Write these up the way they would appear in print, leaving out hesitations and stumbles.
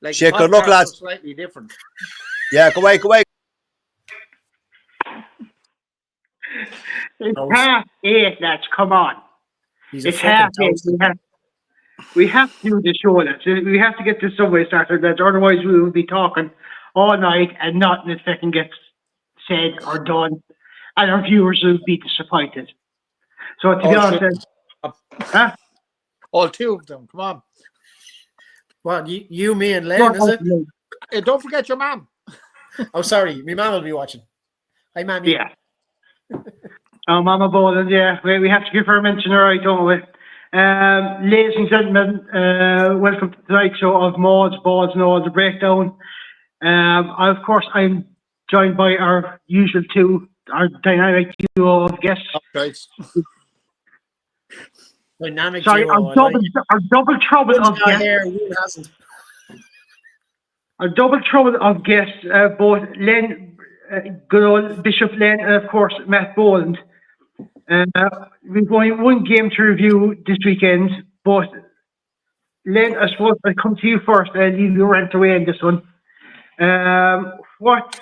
Like Shake good luck, podcasts are lads. slightly different. Yeah, go away, go away. It's 8:30, lads. Come on. He's a It's fucking 8:30. We have to do the show, lads. We have to get this subway started, lads. Otherwise, we will be talking all night and nothing that fucking gets said or done, and our viewers will be disappointed. So, to be honest, huh? All two of them. Come on. Well, you, me, and Len, is it? Hey, don't forget your mom. Oh, sorry. My mom will be watching. Hi, Mammy. Yeah. Oh, Mama Boland, yeah. We have to give her a mention, all right, don't we? Ladies and gentlemen, welcome to tonight's show of Mauls, Balls, and All the Breakdown. Of course, I'm joined by our usual our dynamic duo of guests. Right. Dynamic Sorry, duo, our double trouble of guests. Here, Will hasn't. Our double trouble of guests, both Len, good old Bishop Len, and of course Matt Boland. We've only one game to review this weekend, but Len, I suppose I'll come to you first. I'll leave your rant away in this one. What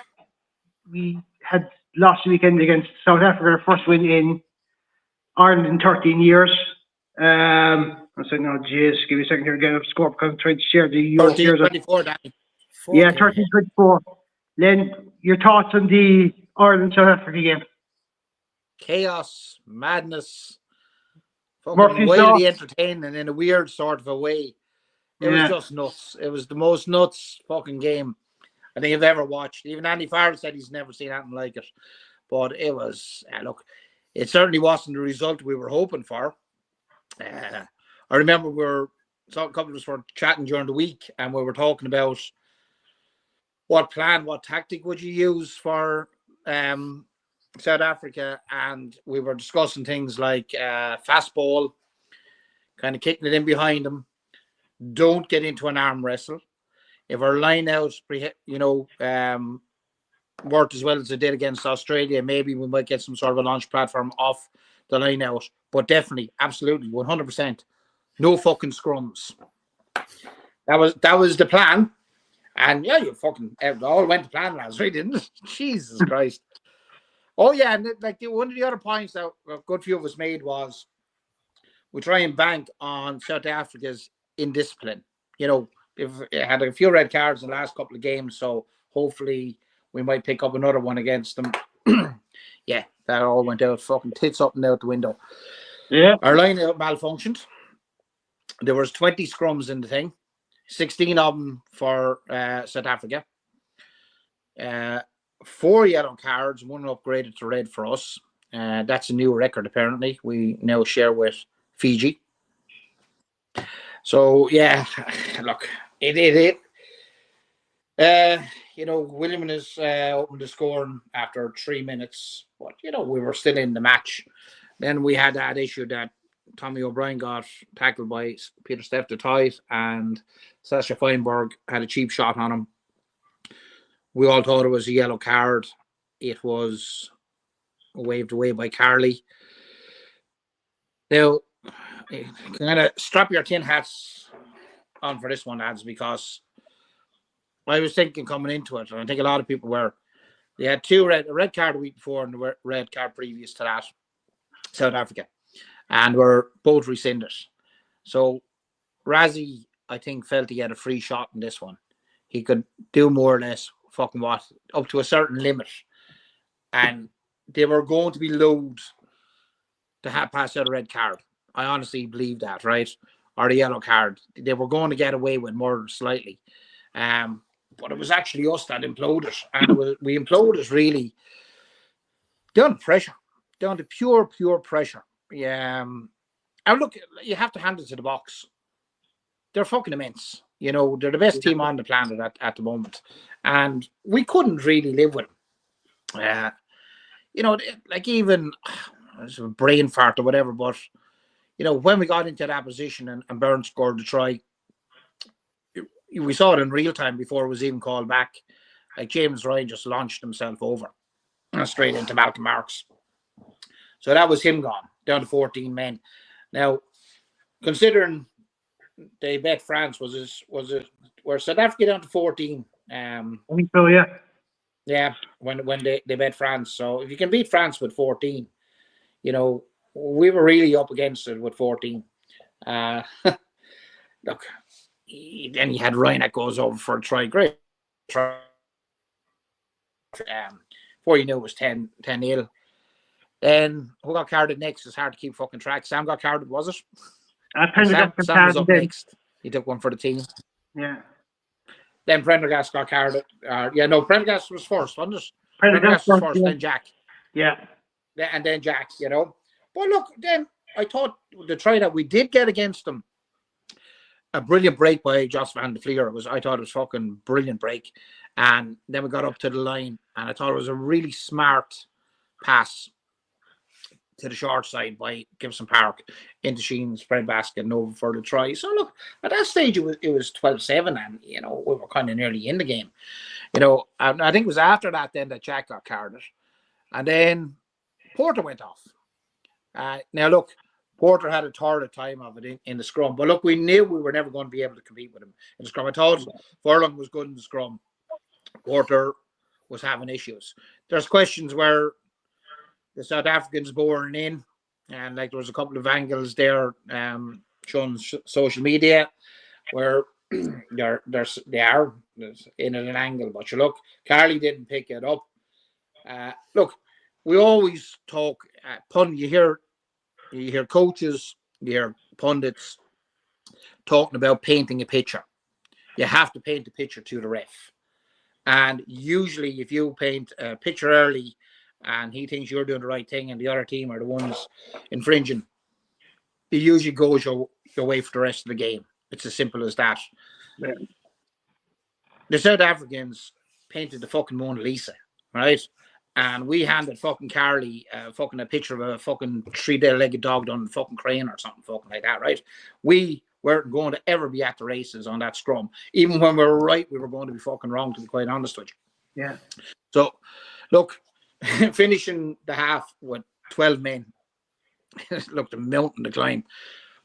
we had last weekend against South Africa, our first win in Ireland in 13 years. I said, no, jeez, give me a second here to get a score because I'm trying to share the Euro here. 13-24, Danny. Yeah, 13-24. Len, your thoughts on the Ireland-South Africa game? Chaos, madness, fucking Murphy's wildly Law. entertaining in a weird sort of a way. It was Yeah. just nuts. It was the most nuts fucking game I think I've ever watched. Even Andy Farrell said he's never seen anything like it. But it was, look, it certainly wasn't the result we were hoping for. I remember a couple of us were chatting during the week and we were talking about what tactic would you use for South Africa, and we were discussing things like fast ball, kind of kicking it in behind them. Don't get into an arm wrestle. If our line out, worked as well as it did against Australia, maybe we might get some sort of a launch platform off the line out. But definitely, absolutely, 100%, no fucking scrums. That was the plan, and yeah, you fucking it all went to plan last week, didn't it? Jesus Christ. Oh yeah, and like one of the other points that a good few of us made was we try and bank on South Africa's indiscipline. You know, if it had a few red cards in the last couple of games, so hopefully we might pick up another one against them. Yeah, that all went out fucking tits up and out the window. Yeah, our line out malfunctioned. There was 20 scrums in the thing, 16 of them for South Africa. 4 yellow cards, one upgraded to red for us. That's a new record, apparently. We now share with Fiji. So, yeah, look, William has opened the scoring after 3 minutes, but, we were still in the match. Then we had that issue that Tommy O'Brien got tackled by Peter Steph de Toit, and Sasha Feinberg had a cheap shot on him. We all thought it was a yellow card. It was waved away by Carley. Now, kind of strap your tin hats on for this one, lads, because I was thinking coming into it, and I think a lot of people were, they had a red card the week before and a red card previous to that, South Africa, and were both rescinded. So Razzie, I think, felt he had a free shot in this one. He could do more or less fucking what, up to a certain limit. And they were going to be loath to have passed out a red card. I honestly believe that, right? Or the yellow card. They were going to get away with more slightly. But it was actually us that imploded. And we imploded really down to pressure. Down to pure pressure. Yeah. And look, you have to hand it to the box. They're fucking immense. They're the best team on the planet at the moment. And we couldn't really live with them. Like even it's a brain fart or whatever, but when we got into that position and Burns scored the try, we saw it in real time before it was even called back. Like James Ryan just launched himself over straight into Malcolm Marks. So that was him gone, down to 14 men. Now, considering they bet France was were South Africa down to 14. I think so, yeah. Yeah, when they met France. So if you can beat France with 14, you know, we were really up against it with 14. Look, then you had Ryan that goes over for a try. Great try. Before you knew it was 10-0. Then who got carded next? It's hard to keep fucking track. Sam got carded, was it? Sam was up next. He took one for the team. Yeah. Then Prendergast got carded. Prendergast was first, wasn't it? Prendergast was first, then Jack. Yeah. And then Jack, you know. But look, then I thought the try that we did get against them, a brilliant break by Jos van de Vlier. I thought it was fucking brilliant break. And then we got up to the line, and I thought it was a really smart pass to the short side by Gibson Park into Sheen's spread basket and over for the try. So look, at that stage it was 12-7, and you know we were kind of nearly in the game. You know, and I think it was after that then that Jack got carded, and then Porter went off. Now look, Porter had a torrid time of it in the scrum, but look, we knew we were never going to be able to compete with him in the scrum. I thought Furlong was good in the scrum. Porter was having issues. There's questions where the South Africans born in, and like there was a couple of angles there shown social media where they are in at an angle, but you look, Carly didn't pick it up. Look, we always talk you hear coaches, you hear pundits talking about painting a picture. You have to paint the picture to the ref, and usually if you paint a picture early and he thinks you're doing the right thing and the other team are the ones infringing, it usually goes your way for the rest of the game. It's as simple as that. Yeah. The South Africans painted the fucking Mona Lisa, right? And we handed fucking Carly fucking a picture of a fucking 3-legged dog on a fucking crane or something fucking like that, right? We weren't going to ever be at the races on that scrum. Even when we were right, we were going to be fucking wrong, to be quite honest with you. Yeah. So, look, finishing the half with 12 men looked a mountain to climb.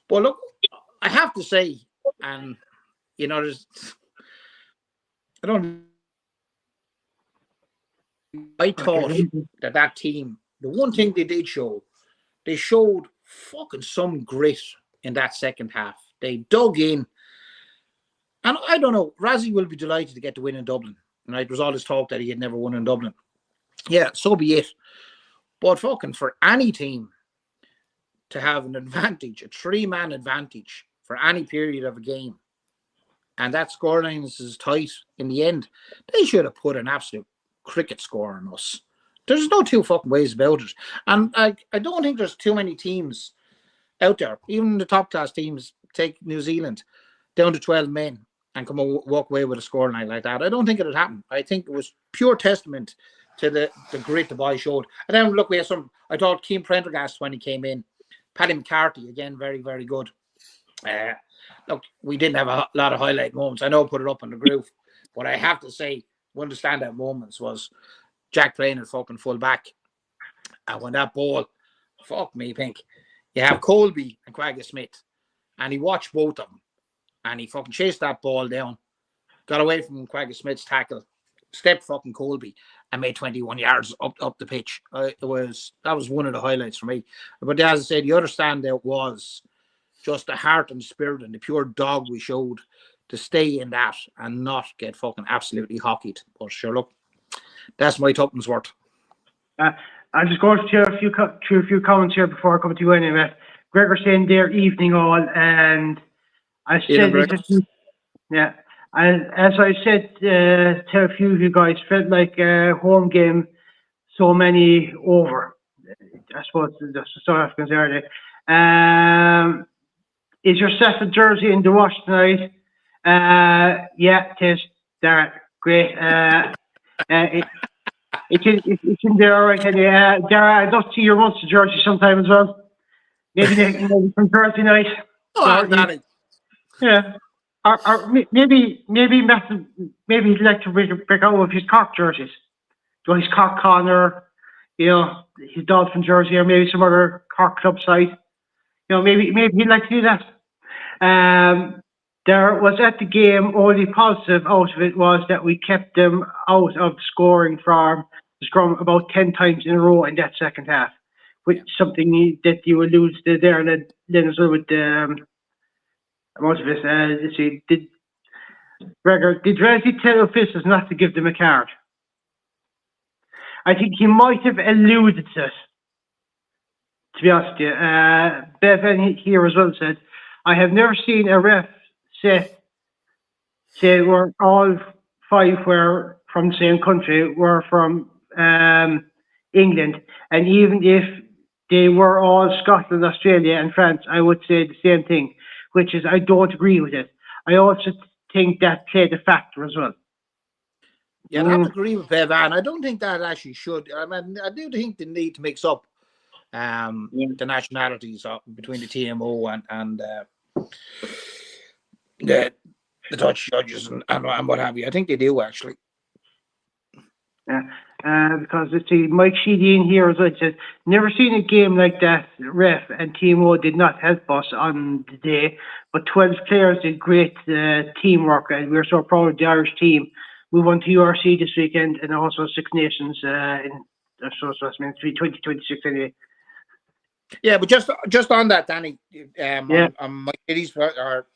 But look, I have to say, and you know, I thought that team, the one thing they did show, they showed fucking some grit in that second half. They dug in, and I don't know, Razzie will be delighted to get the win in Dublin. Right? There was all this talk that he had never won in Dublin. Yeah, so be it. But fucking for any team to have an advantage, a 3-man advantage for any period of a game, and that scoreline is tight in the end, they should have put an absolute cricket score on us. There's no two fucking ways about it. And I don't think there's too many teams out there, even the top class teams, take New Zealand down to 12 men and come walk away with a scoreline like that. I don't think it would happen. I think it was pure testament to the grit the boy showed. And then look, we had some, I thought Keane Prendergast when he came in, Paddy McCarthy, again, very, very good. Look, we didn't have a lot of highlight moments. I know I put it up on the group, but I have to say, one of the standout moments was Jack playing at fucking full back. And when that ball, fuck me, Pink, you have Colby and Quagga Smith, and he watched both of them, and he fucking chased that ball down, got away from Quagga Smith's tackle, stepped fucking Colby, and made 21 yards up the pitch. That was one of the highlights for me. But as I said, the other standout was just the heart and spirit and the pure dog we showed to stay in that and not get fucking absolutely hockeyed. But sure, look, that's my tuppence worth. I'll just go through a few comments here before I come to you anyway. Gregor saying there, evening all, and I said, yeah, as I said to a few of you guys, felt like a home game, so many over. I suppose that's the South Africans early. Is your second jersey in the wash tonight? Yeah, it is. Darren, great. It's in there, all right. Darren, I'd love to see your Munster jersey sometime as well. Maybe from Thursday night. Oh, Danny. Yeah. Or maybe he'd like to break out of his Cork jerseys. Do his Cork Connor, you know, his Dolphin jersey, or maybe some other Cork club side. You know, maybe he'd like to do that. There was at the game, only positive out of it was that we kept them out of scoring from the scrum about 10 times in a row in that second half, which is something that you alluded to there, and then as well with the amount of it. Let's see, Gregor, did Ramsey tell officials not to give them a card? I think he might have alluded to it, to be honest with you. Bevan here as well said, I have never seen a ref say we're all 5 were from the same country, were from England, and even if they were all Scotland, Australia and France, I would say the same thing, which is I don't agree with it. I also think that played a factor as well. Yeah, I'd have to agree with Bevan. I don't think that actually should. I mean, I do think they need to mix up the nationalities between the TMO and the Dutch judges and what have you. I think they do actually. Yeah, because let's see, Mike Sheedy in here as well said, never seen a game like that. Ref and TMO did not help us on the day, but 12 players did great teamwork, and we're so proud of the Irish team. We won to URC this weekend and also Six Nations in 2026 anyway. Yeah, but just on that, Danny, on Mike Sheedy's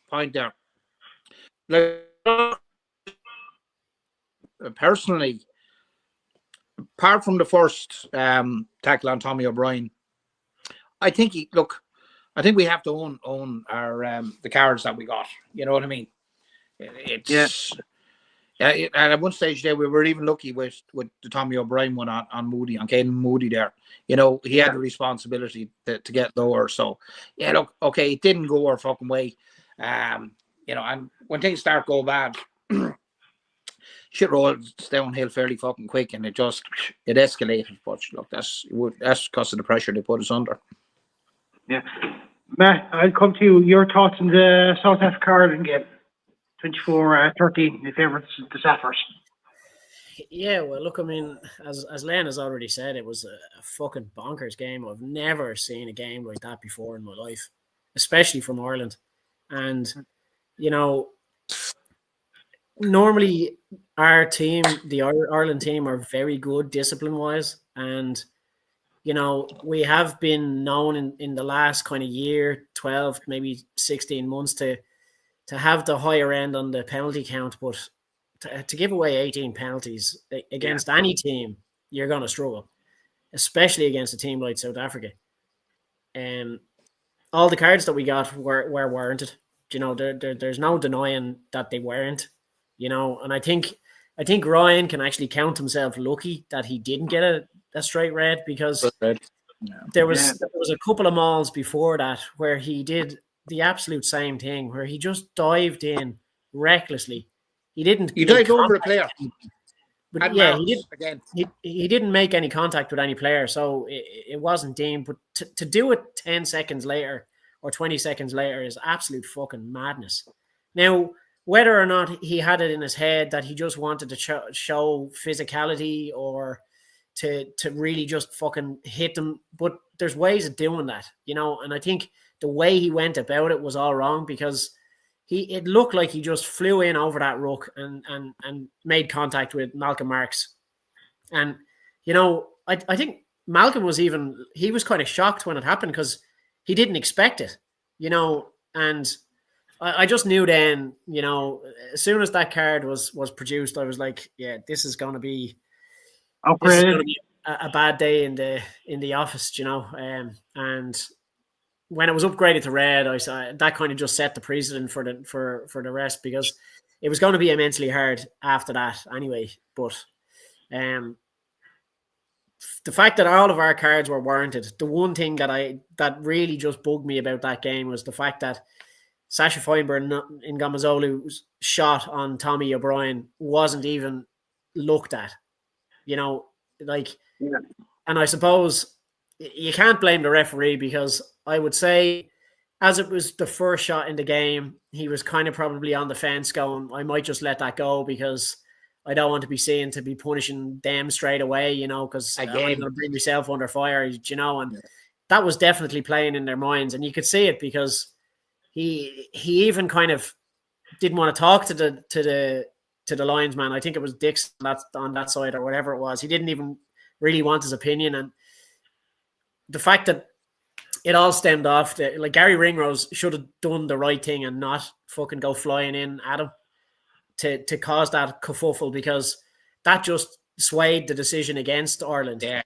point there, like, personally, apart from the first tackle on Tommy O'Brien, I think we have to own our the cards that we got. You know what I mean? It's and at one stage there we were even lucky with the Tommy O'Brien one on Moody, on Caden Moody there. You know, he had the responsibility to get lower. So yeah, look, okay, it didn't go our fucking way. You know, and when things start go bad, shit rolls downhill fairly fucking quick, and it escalated. But look, that's because of the pressure they put us under. Yeah, Matt, I'll come to you. Your thoughts on the South Africa Ireland game, 24-13 in favour of the Saffers. Yeah, well, look, I mean, as Len has already said, it was a fucking bonkers game. I've never seen a game like that before in my life, especially from Ireland. And, you know, normally our team, the Ireland team, are very good discipline-wise. And, you know, we have been known in the last kind of year, 12, maybe 16 months to have the higher end on the penalty count, but to give away 18 penalties against any team, you're going to struggle, especially against a team like South Africa. All the cards that we got were warranted. You know, there's no denying that they weren't. You know, and I think Ryan can actually count himself lucky that he didn't get a straight red, because there was a couple of mauls before that where he did the absolute same thing, where he just dived in recklessly. He didn't. He dived over a player. But yeah, he didn't make any contact with any player, so it wasn't deemed. But to do it 10 seconds later or 20 seconds later is absolute fucking madness. Now, whether or not he had it in his head that he just wanted to show physicality or to really just fucking hit them, but there's ways of doing that, you know. And I think the way he went about it was all wrong, because it looked like he just flew in over that ruck and made contact with Malcolm Marks. And, you know, I think Malcolm was kind of shocked when it happened, because he didn't expect it, you know. And I just knew then, you know, as soon as that card was produced, I was like, yeah, this is going to be a bad day in the office, you know. And when it was upgraded to red, I saw that kind of just set the precedent for the rest, because it was going to be immensely hard after that anyway. But the fact that all of our cards were warranted, the one thing that really just bugged me about that game was the fact that Sasha Feinberg in Gamazolu's shot on Tommy O'Brien wasn't even looked at, you know, like, and I suppose you can't blame the referee, because I would say, as it was the first shot in the game, he was kind of probably on the fence going, I might just let that go, because I don't want to be seen to be punishing them straight away, you know, because I'm going to bring myself under fire, you know. And that was definitely playing in their minds. And you could see it, because he even kind of didn't want to talk to the linesman. I think it was Dixon on that side or whatever it was. He didn't even really want his opinion, and the fact that it all stemmed off like Gary Ringrose should have done the right thing and not fucking go flying in at him to cause that kerfuffle, because that just swayed the decision against Ireland. Yeah.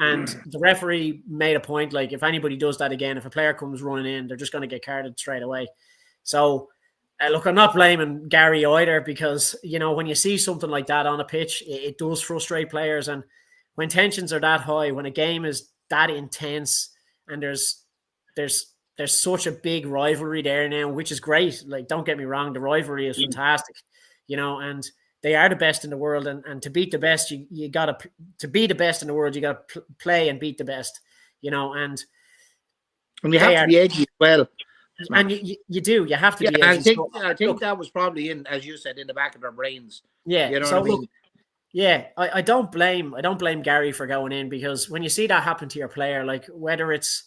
And the referee made a point, like, if anybody does that again, if a player comes running in, they're just going to get carded straight away. So look, I'm not blaming Gary either, because when you see something like that on a pitch, it does frustrate players. And when tensions are that high, when a game is that intense, and there's such a big rivalry there now, which is great. Like, don't get me wrong, the rivalry is fantastic, and they are the best in the world. And to beat the best, you got to be the best in the world. You got to play and beat the best, and you have to be edgy as well. And you do. You have to be edgy. I think that was probably as you said, in the back of their brains. Yeah. You know what I mean? Yeah, I don't blame Gary for going in, because when you see that happen to your player, like whether it's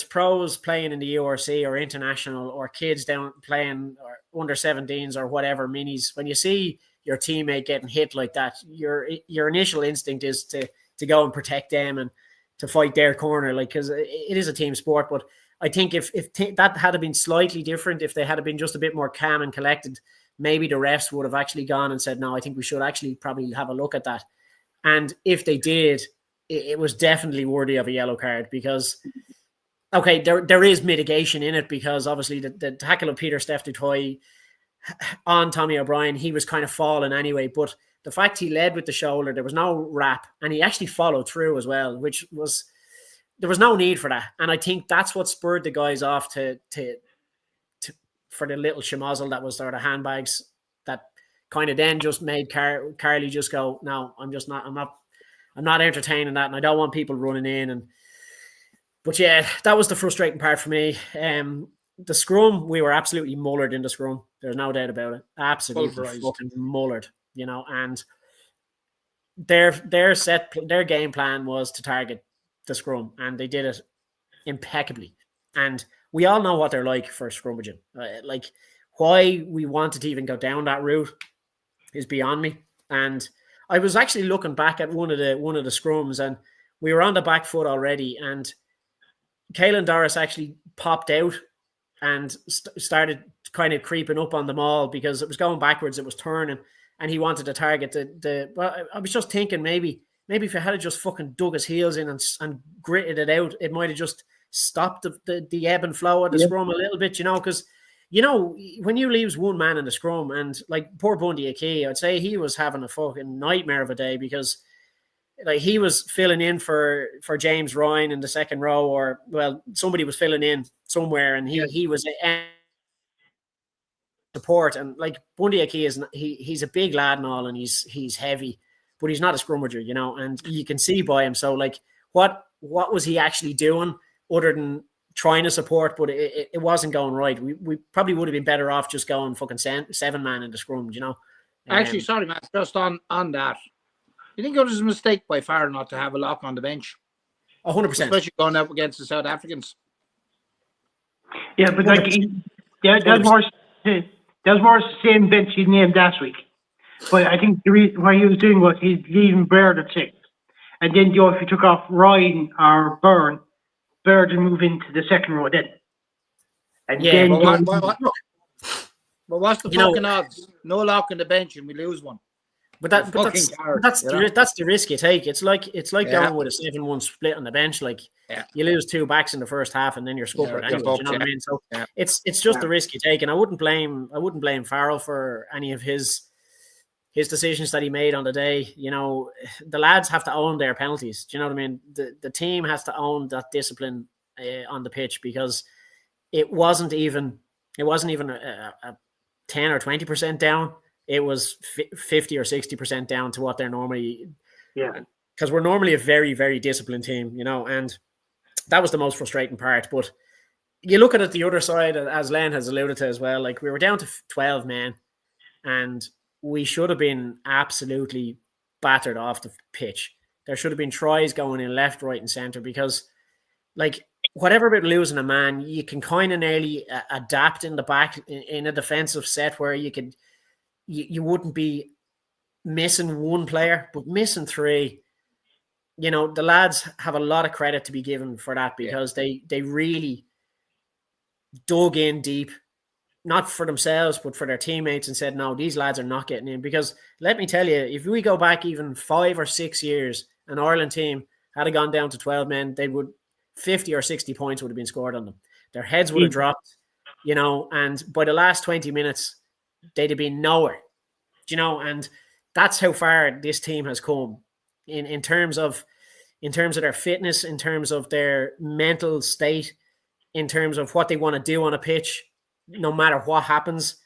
pros playing in the URC or international, or kids down playing or under 17s or whatever minis, when you see your teammate getting hit like that, your initial instinct is to go and protect them and to fight their corner, like, because it is a team sport. But I think if that had been slightly different, if they had been just a bit more calm and collected, maybe the refs would have actually gone and said, no, I think we should actually probably have a look at that. And if they did, it was definitely worthy of a yellow card, because, okay, there is mitigation in it, because obviously the tackle of Peter Steph Dutoy on Tommy O'Brien, he was kind of falling anyway. But the fact he led with the shoulder, there was no wrap, and he actually followed through as well, which was, there was no need for that. And I think that's what spurred the guys off to for the little schmozzle that was there, the handbags, that kind of then just made Carly just go, no, I'm not entertaining that, and I don't want people running in. But yeah, that was the frustrating part for me. The scrum, we were absolutely mullered in the scrum. There's no doubt about it. Absolutely fucking mullered, and their game plan was to target the scrum, and they did it impeccably. And we all know what they're like for scrummaging. Like, why we wanted to even go down that route is beyond me. And I was actually looking back at one of the scrums, and we were on the back foot already, and Caelan Doris actually popped out and started kind of creeping up on the maul, because it was going backwards, it was turning, and he wanted to target well, I was just thinking maybe if he had just fucking dug his heels in and gritted it out, it might have just stopped the ebb and flow of the scrum a little bit, because when you leaves one man in the scrum, and like poor Bundy Aki, I'd say he was having a fucking nightmare of a day, because like he was filling in for James Ryan in the second row, or well, somebody was filling in somewhere, and he was support. And like Bundy Aki he's a big lad and all, and he's heavy, but he's not a scrummager, and you can see by him. So like, what was he actually doing other than trying to support? But it wasn't going right. We probably would have been better off just going fucking 7-man in the scrum, Actually, sorry, man, just on that. You think it was a mistake by Farrell not to have a lock on the bench? 100%. Especially going up against the South Africans. Yeah, but like, there's more the same bench he named last week. But I think the reason why he was doing was he's leaving Baird at 6. And then, if you took off Ryan or Byrne, Baird would move into the second row then. And yeah, then but what's the fucking odds? No lock on the bench and we lose one. But that's the risk you take. It's like going with a 7-1 split on the bench. Like, you lose 2 backs in the first half, and then you're scuppered anyway. You know what I mean? So it's just the risk you take. And I wouldn't blame Farrell for any of his decisions that he made on the day. The lads have to own their penalties. Do you know what I mean? The team has to own that discipline on the pitch, because it wasn't even a 10 or 20% down. It was 50 or 60% down to what they're normally. Yeah. Because we're normally a very, very disciplined team, and that was the most frustrating part. But you look at it the other side, as Len has alluded to as well, like we were down to 12 men, and we should have been absolutely battered off the pitch. There should have been tries going in left, right, and centre, because like whatever about losing a man, you can kind of nearly adapt in the back in a defensive set where you wouldn't be missing one player, but missing three. You know, the lads have a lot of credit to be given for that because they really dug in deep, not for themselves, but for their teammates, and said, no, these lads are not getting in. Because let me tell you, if we go back even 5 or 6 years, an Ireland team had gone down to 12 men, they would 50 or 60 points would have been scored on them. Their heads would have dropped, you know, and by the last 20 minutes, they'd have been nowhere, you know, and that's how far this team has come in terms of their fitness, in terms of their mental state, in terms of what they want to do on a pitch. No matter what happens,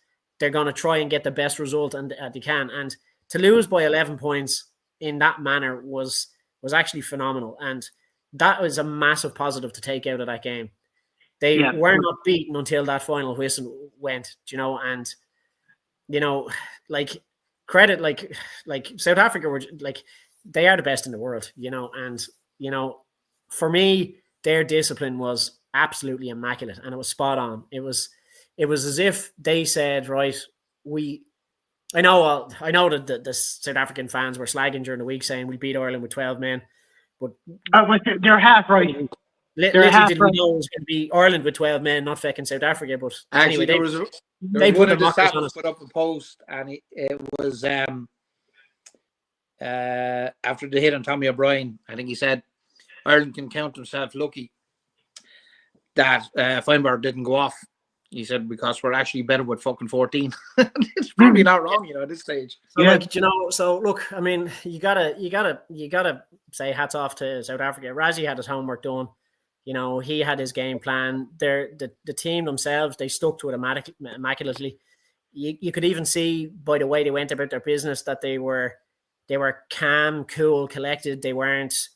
they're going to try and get the best result and they can. And to lose by 11 points in that manner was actually phenomenal. And that was a massive positive to take out of that game. They were not beaten until that final whistle went, you know, and, you know, like credit, like South Africa were like, they are the best in the world, you know, and, you know, for me, their discipline was absolutely immaculate and it was spot on. It was as if they said, right, I know that the South African fans were slagging during the week saying we beat Ireland with 12 men, but they're half right. Little did we know it was going to be Ireland with 12 men, not fucking South Africa. But actually, anyway, there was one of the stats put up a post, and it was after the hit on Tommy O'Brien. I think he said Ireland can count themselves lucky that Feinberg didn't go off. He said, because we're actually better with fucking 14. It's probably not wrong, you know, at this stage. So, like, you know, so look, I mean, you gotta say hats off to South Africa. Razi had his homework done. You know, he had his game plan. The team themselves, they stuck to it immaculately. You could even see by the way they went about their business that they were calm, cool, collected. They weren't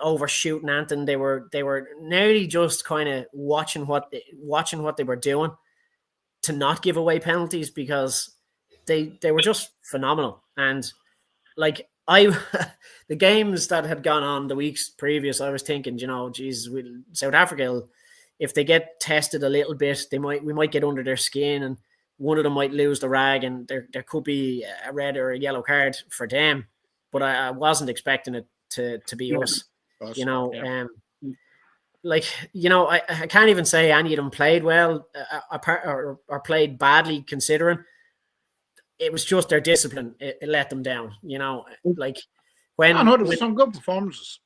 overshooting anything. They were nearly just kind of watching what they were doing to not give away penalties because they were just phenomenal. And like the games that had gone on the weeks previous, I was thinking, you know, geez, South Africa, if they get tested a little bit, we might get under their skin and one of them might lose the rag and there could be a red or a yellow card for them. But I wasn't expecting it to be us, you know. Like, you know, I can't even say any of them played well or played badly, considering it was just their discipline. It let them down, you know. Like there was some good performances.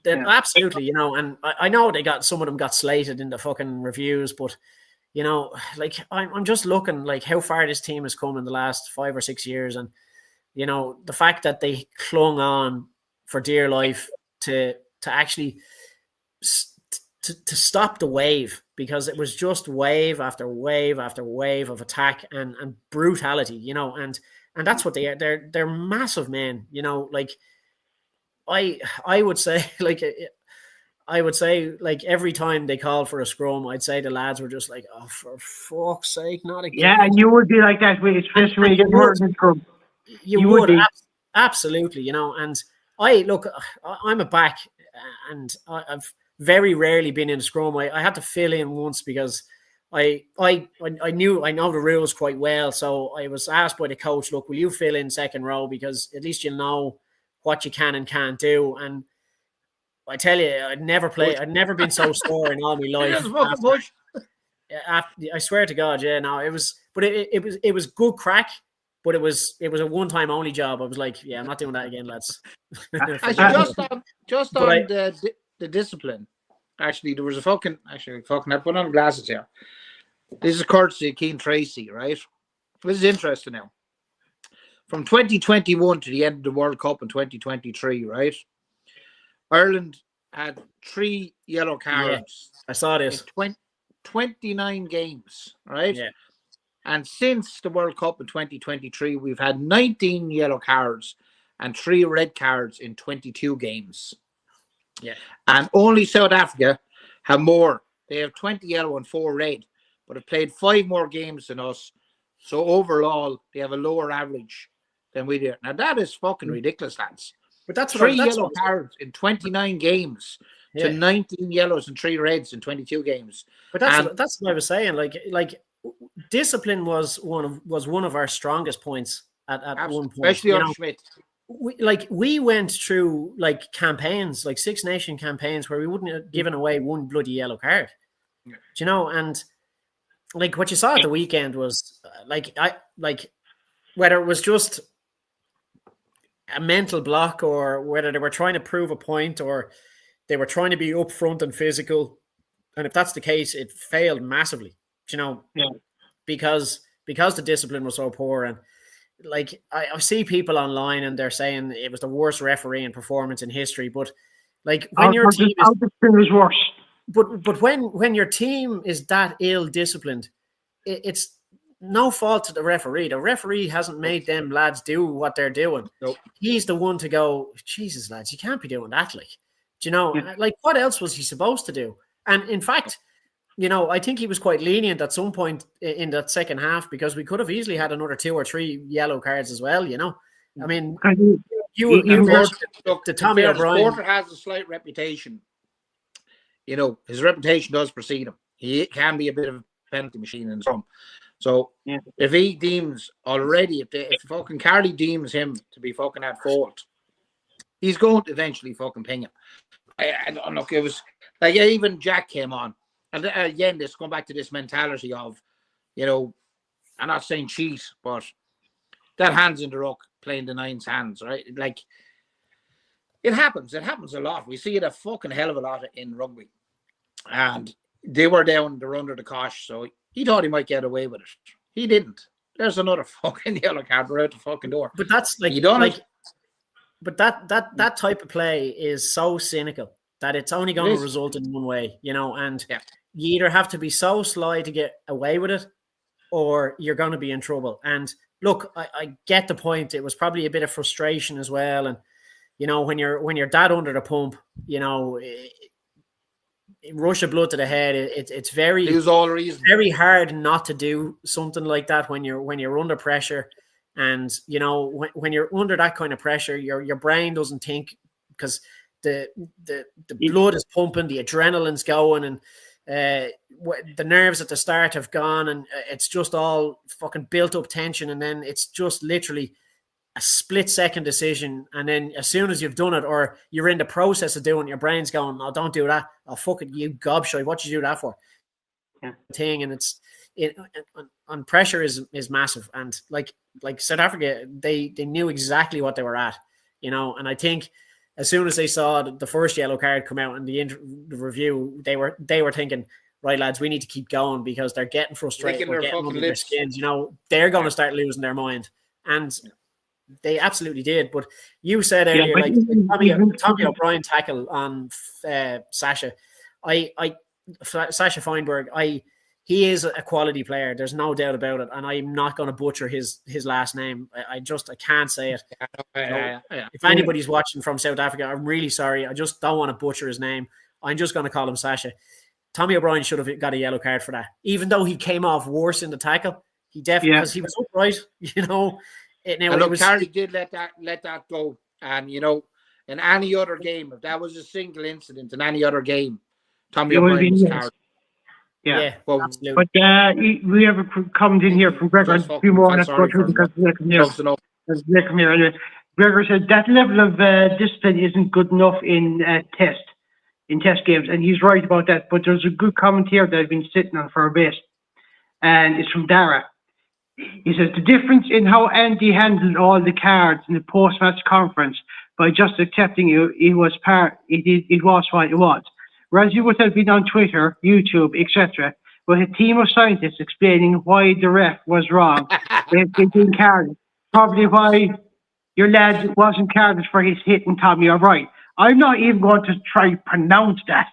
Absolutely, you know, and I know some of them got slated in the fucking reviews, but you know, like I'm just looking like how far this team has come in the last 5 or 6 years, and you know, the fact that they clung on for dear life to actually to stop the wave, because it was just wave after wave after wave of attack and brutality, you know, and that's what they are. They're massive men, you know. Like I would say like every time they called for a scrum, I'd say the lads were just like, oh, for fuck's sake, not again. Yeah, and you would be like that, especially when you get murdered in scrum. You would absolutely, you know. And I'm a back, and I've very rarely been in a scrum. I had to fill in once because I know the rules quite well. So I was asked by the coach, look, will you fill in second row, because at least you'll know what you can and can't do. And I tell you, I'd never been so sore in all my life. I swear to God, yeah. No, it was good crack. But it was a one-time only job. I was like, yeah, I'm not doing that again, lads. just on the discipline. Actually, there was I put on glasses here. This is courtesy of Keane Tracy, right? This is interesting now. From 2021 to the end of the World Cup in 2023, right? Ireland had 3 yellow cards. Yeah, I saw this. 29 games, right? Yeah. And since the World Cup in 2023, we've had 19 yellow cards and 3 red cards in 22 games. Yeah. And only South Africa have more. They have 20 yellow and 4 red, but have played 5 more games than us. So overall, they have a lower average than we do. Now, that is fucking ridiculous, lads. But that's 3 yellow cards in 29 games. to 19 yellows and 3 reds in 22 games. But that's what I was saying. Like discipline was one of our strongest points at one point, especially on Schmidt. We went through like campaigns, like Six Nation campaigns, where we wouldn't have given away one bloody yellow card. Yeah. Do you know? And like what you saw at the weekend was whether it was just a mental block or whether they were trying to prove a point or they were trying to be upfront and physical. And if that's the case, it failed massively. Do you know? Yeah. Because the discipline was so poor. And like I see people online and they're saying it was the worst refereeing performance in history. But like when your team is worse. But when your team is that ill disciplined, it's no fault to the referee. The referee hasn't made them lads do what they're doing. Nope. He's the one to go, Jesus, lads, you can't be doing that. Like, do you know, like what else was he supposed to do? And in fact, you know, I think he was quite lenient at some point in that second half because we could have easily had another 2 or 3 yellow cards as well, you know. I mean, you the Tommy O'Brien. Porter has a slight reputation. You know, his reputation does precede him. He can be a bit of a penalty machine in some. So if he deems already, if fucking Carly deems him to be fucking at fault, he's going to eventually fucking ping him. And look, it was like even Jack came on. And again, this going back to this mentality of, you know, I'm not saying cheat, but that hands in the ruck, playing the 9's hands, right? Like, it happens. It happens a lot. We see it a fucking hell of a lot in rugby. And they were down, they're under the cosh, so he thought he might get away with it. He didn't. There's another fucking yellow card. We're out the fucking door. But that's like, you don't like but that type of play is so cynical that it's only going to result in one way, you know, and you either have to be so sly to get away with it or you're going to be in trouble. And look, I get the point. It was probably a bit of frustration as well. And, you know, when you're that under the pump, you know, rush of blood to the head, it's very hard not to do something like that when you're under pressure. And, you know, when you're under that kind of pressure, your brain doesn't think because the blood is pumping, the adrenaline's going, and the nerves at the start have gone, and it's just all fucking built up tension. And then it's just literally a split-second decision. And then as soon as you've done it or you're in the process of doing it, your brain's going, oh, don't do that. Oh, fuck it, you gobshite. What you do that for? Thing. And on pressure is massive. And like South Africa, they knew exactly what they were at, you know. And I think as soon as they saw the first yellow card come out in the review, they were thinking, right, lads, we need to keep going because they're getting frustrated. They're getting under their skins, you know. They're going to start losing their mind. And they absolutely did. But you said earlier, like Tommy O'Brien tackle on Sasha. Sasha Feinberg, he is a quality player. There's no doubt about it. And I'm not going to butcher his last name. I can't say it. If anybody's watching from South Africa, I'm really sorry. I just don't want to butcher his name. I'm just going to call him Sasha. Tommy O'Brien should have got a yellow card for that. Even though he came off worse in the tackle, he definitely, because he was upright, you know. Carly did let that go. And, you know, in any other game, if that was a single incident in any other game, Tommy O'Brien was carried. Yeah. Well, absolutely. But we have a comment in here from Gregor. A few more on that go through because anyway. Gregor said that level of discipline isn't good enough in test games, and he's right about that. But there's a good comment here that I've been sitting on for a bit, and it's from Dara. He says the difference in how Andy handled all the cards in the post-match conference by just accepting it was what it was. Whereas you would have been on Twitter, YouTube, etc., with a team of scientists explaining why the ref was wrong. They've been carded. Probably why your lad wasn't carded for his hit and Tommy O'Brien. I'm not even going to try to pronounce that.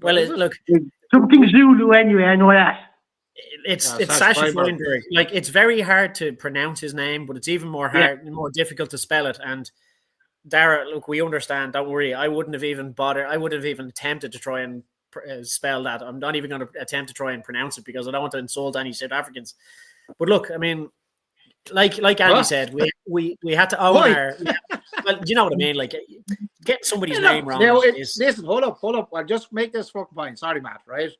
Well, look, something Zulu anyway. I know that. It's Sasha Feinberg. Like, it's very hard to pronounce his name, but it's even more difficult to spell it. And Dara, look, we understand. Don't worry. I wouldn't have even bothered. I wouldn't have even attempted to try and spell that. I'm not even going to attempt to try and pronounce it because I don't want to insult any South Africans. But look, I mean, like Andy said, we had to own Well, do you know what I mean? Like, getting somebody's You know, name wrong now, is. listen, hold up. I'll just make this fucking point. Sorry, Matt, right?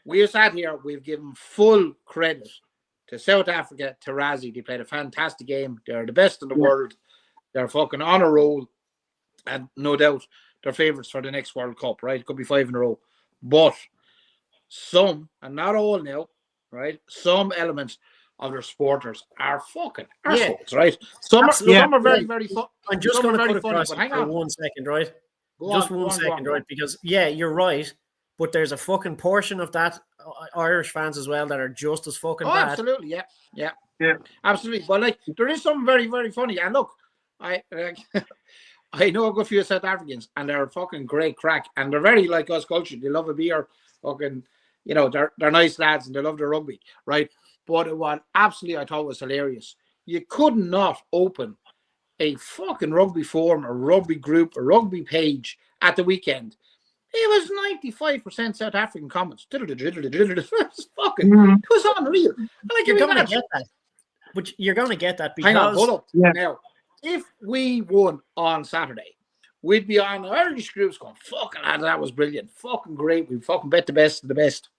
We have sat here, we've given full credit to South Africa, to Razzie. They played a fantastic game. They're the best in the world. They're fucking on a roll. And no doubt, they're favourites for the next World Cup, right? It could be 5 in a row. But some, and not all now, right? Some elements of their supporters are fucking assholes, right? Some are very, very fun. I'm just going to cut funny, across but hang for on. 1 second, right? Go Just on, one go on, second, go on. right? Because, yeah, you're right. But there's a fucking portion of that Irish fans as well that are just as fucking bad. Absolutely, yeah, absolutely. But like, there is something very, very funny. And look, I know a good few South Africans, and they're fucking great crack, and they're very like us culture. They love a beer, fucking, you know, they're nice lads, and they love the rugby, right? But what absolutely I thought was hilarious, you could not open a fucking rugby forum, a rugby group, a rugby page at the weekend. It was 95% South African comments. It was fucking, it was unreal. Like, You're going to get that. But you're going to get that because... Hang on, hold up. Yeah. Now, if we won on Saturday, we'd be on Irish groups going, fucking lad, that was brilliant. Fucking great. We fucking bet the best of the best.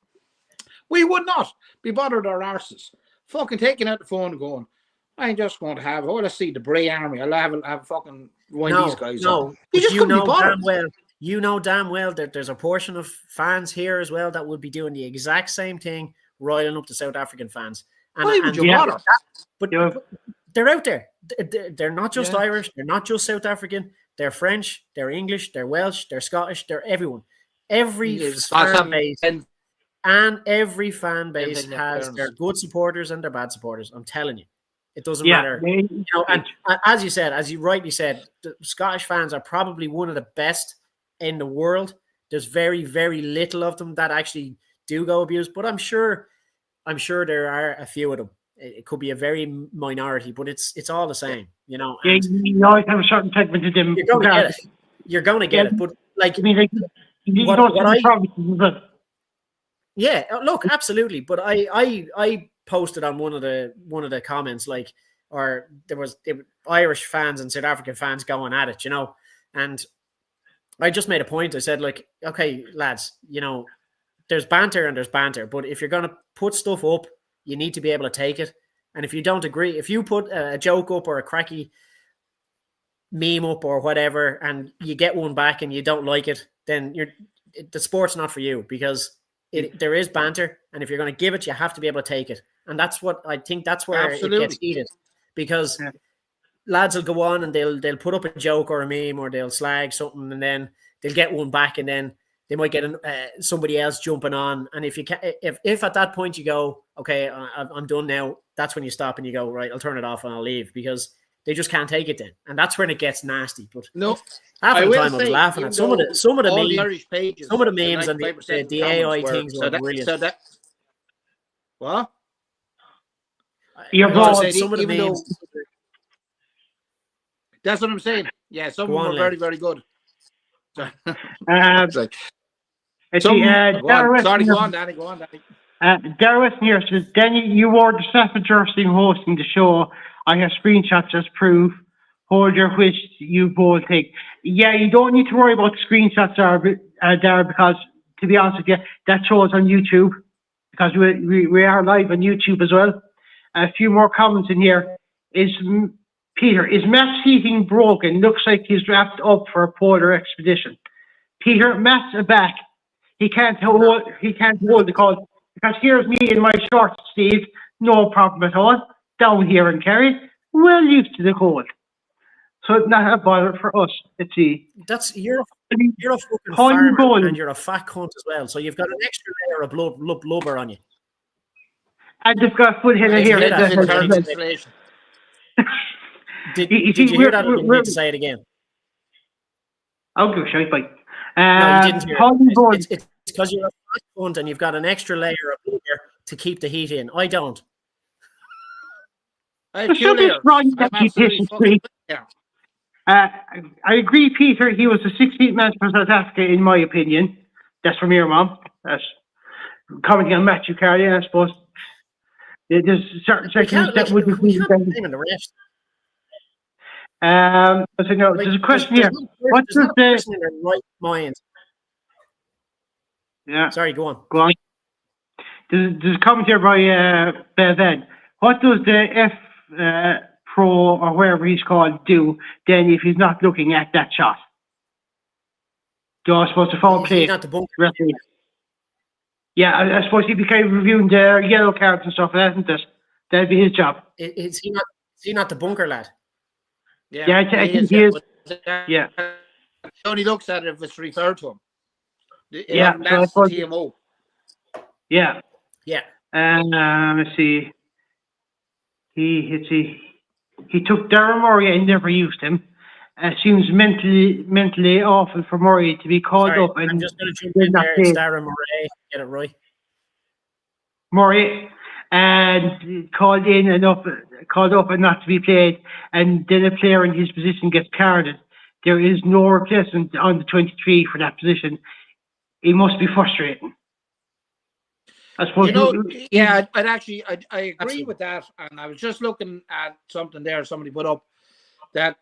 We would not be bothered our arses. Fucking taking out the phone and going, I just want to have, let's see, the Bray Army. I'll have fucking wind these guys up. You just couldn't be bothered. You know damn well that there's a portion of fans here as well that would be doing the exact same thing, riling up the South African fans. Why would you bother? But they're out there. They're not just Irish. They're not just South African. They're French. They're English. They're Welsh. They're Scottish. They're everyone. Every fan base has their good supporters and their bad supporters. I'm telling you. It doesn't matter. You know, and as you said, as you rightly said, the Scottish fans are probably one of the best in the world. There's very, very little of them that actually do go abused, but I'm sure there are a few of them. It could be a very minority, but it's all the same, you know. And you always have a certain segment of them. You're going to get it, but like, I mean, like, yeah, look, absolutely. But I posted on one of the comments, like, or there was Irish fans and South African fans going at it, you know, and I just made a point. I said, like, okay, lads, you know, there's banter and there's banter, but if you're going to put stuff up, you need to be able to take it. And if you don't agree, if you put a joke up or a cracky meme up or whatever, and you get one back and you don't like it, then the sport's not for you, because there is banter. And if you're going to give it, you have to be able to take it. And that's what I think, that's where it gets heated, because lads will go on and they'll put up a joke or a meme, or they'll slag something, and then they'll get one back, and then they might get somebody else jumping on. And if at that point you go, okay, I'm done now, that's when you stop and you go, right, I'll turn it off and I'll leave, because they just can't take it then. And that's when it gets nasty. But no, half the time I was laughing at some of the memes and the AI things were brilliant. What? Some of the memes. That's what I'm saying. Yeah, some of them are very, very good. Sorry, go on, Danny. Gareth here says, Danny, you wore the Stafford jersey hosting the show. I have screenshots as proof. Hold your which you both take. Yeah, you don't need to worry about the screenshots there, because, to be honest with you, that shows on YouTube, because we are live on YouTube as well. A few more comments in here. Peter, is Matt's heating broken? Looks like he's wrapped up for a polar expedition. Peter, Matt's back. He can't hold the call, because here's me in my shorts, Steve. No problem at all. Down here in Kerry, well used to the cold. So it's not a bother for us. Let's see. You're a fucking farmer, and you're a fat cunt as well. So you've got an extra layer of blubber on you. And they've got a full head of hair. Did you hear that? Or did you need to say it again? I'll go shite bite. No, you didn't hear it. It's because you're a fat cunt and you've got an extra layer of blubber to keep the heat in. I don't. I have 2 layers. I agree, Peter. He was the 16th man for South Africa, in my opinion. That's from your mom. That's commenting on Matthew Carey, I suppose. There's certain sections that would be. So no, there's a question here. What There's does not a person in their right mind. Yeah, Sorry, go on. go on. There's a comment here by Bevan. What does the F Pro or wherever he's called do then if he's not looking at that shot? You're supposed to fall Is play. he not the bunker? Referee. Yeah, I suppose he'd be kind of reviewing the yellow cards and stuff, isn't it? That'd be his job. Is he not the bunker lad? Yeah, I think he is. Yeah. He only looks at it if it's referred to him. Yeah, so I That's the suppose, TMO. yeah. Yeah. Let's see. He took Darren Murray and never used him. Seems mentally awful for Murray to be called Sorry, up. And I'm just going to jump in there. It's Darren Murray. Get it right. Murray and called up and not to be played, and then a player in his position gets carded. There is no replacement on the 23 for that position. It must be frustrating. I suppose. Yeah, I'd actually I agree with that, and I was just looking at something there somebody put up that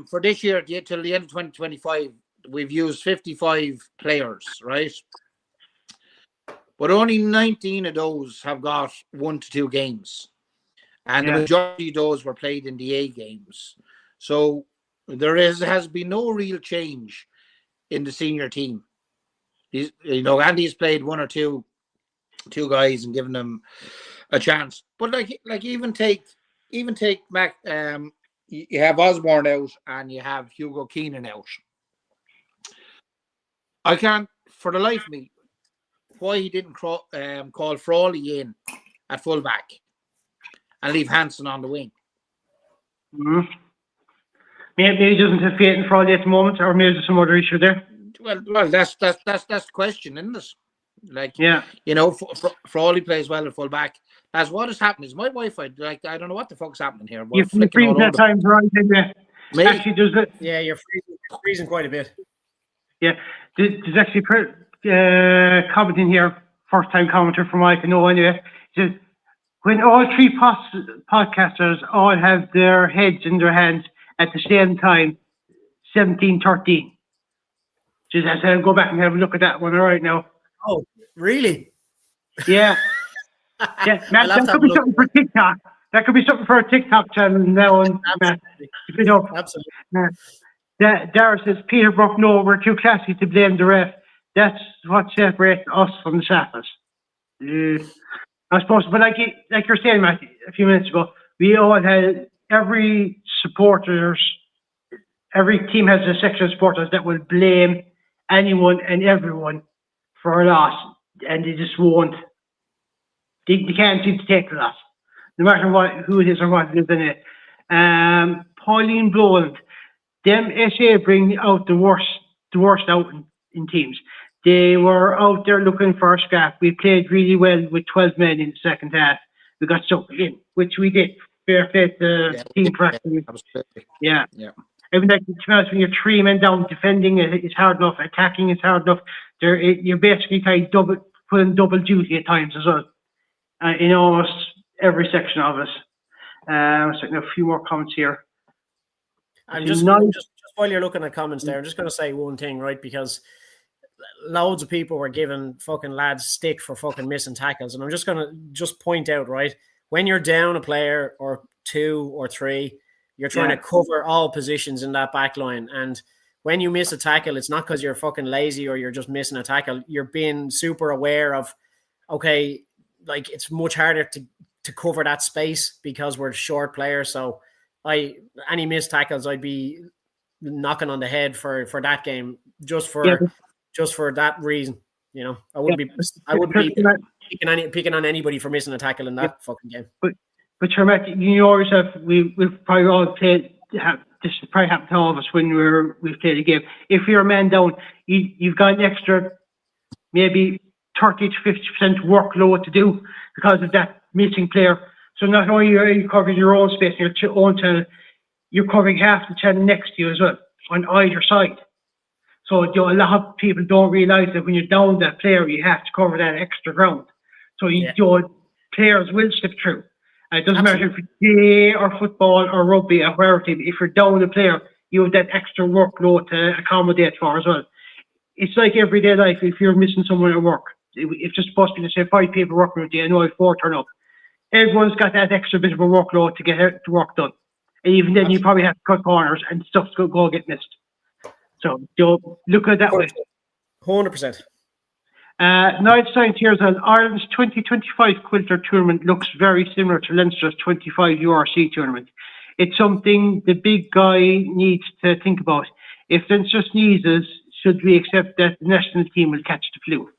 for this year till the end of 2025 we've used 55 players, right? But only 19 of those have got 1 to 2 games, and the majority of those were played in the A games. So there has been no real change in the senior team. Andy's played 1 or 2 guys and given them a chance. But like even take Mac. You have Osborne out and you have Hugo Keenan out. I can't for the life of me why he didn't call Frawley in at fullback and leave Hansen on the wing. Mm-hmm. Maybe he doesn't have faith in Frawley at the moment, or maybe there's some other issue there. Well, that's the question, isn't it? Like, yeah, Frawley plays well at fullback. That's what has happened. Is my Wi-Fi I don't know what the fuck's happening here. You're freezing at times, right? Actually, there's it. Yeah, you're freezing quite a bit. Yeah, there's actually commenting here, first time commenter from Mike. I know anyway. He says, when all 3 podcasters all have their heads in their hands at the same time, 17-13. Just I said, go back and have a look at that one right now. Oh, really? Yeah. Yeah, Matt, that could be something for TikTok. That could be something for a TikTok channel now on Matt. Absolutely. Dara says, Peterbrook, no, we're too classy to blame the ref. That's what separates us from the Sappers. I suppose, but like you're saying, Matt, a few minutes ago, we all had every team has a section of supporters that will blame anyone and everyone for a loss, and they just won't. They can't seem to take the loss, no matter who it is or what it is in it. Pauline Bloland, them SA bring out the worst out in teams. They were out there looking for a scrap. We played really well with 12 men in the second half. We got stuck in, which we did. Fair play to team practice. Yeah. Even like, to be honest, when you're 3 men down, defending is hard enough, attacking is hard enough. You're basically kind of putting double duty at times as well. In almost every section of it. So a few more comments here. I'm just while you're looking at comments there, I'm just going to say one thing, right? Because loads of people were giving fucking lads stick for fucking missing tackles, and I'm just going to point out, right? When you're down a player or 2 or 3, you're trying to cover all positions in that back line, and when you miss a tackle, it's not because you're fucking lazy or you're just missing a tackle. You're being super aware of, okay, like it's much harder to cover that space because we're short players. So any missed tackles, I'd be knocking on the head for that game just for that reason. I wouldn't be picking on anybody for missing a tackle in that fucking game. But Matt, you know yourself, we've probably all played. This probably happened to all of us when we've played a game. If you're a man down, you've got an extra maybe 30 to 50% workload to do because of that missing player. So not only are you covering your own space, your own channel, you're covering half the channel next to you as well on either side. So a lot of people don't realise that when you're down that player, you have to cover that extra ground. So players will slip through. It doesn't matter if it's GA or football or rugby or wherever it is. If you're down a player, you have that extra workload to accommodate for as well. It's like everyday life. If you're missing someone at work, if just supposed to be, say, 5 people working with you, and only 4 turn up, everyone's got that extra bit of a workload to get the work done. And even then, you probably have to cut corners and stuff's going to get missed. So, look at it that way. 100%. Night science here is that Ireland's 2025 Quilter tournament looks very similar to Leinster's 25 URC tournament. It's something the big guy needs to think about. If Leinster sneezes, should we accept that the national team will catch the flu?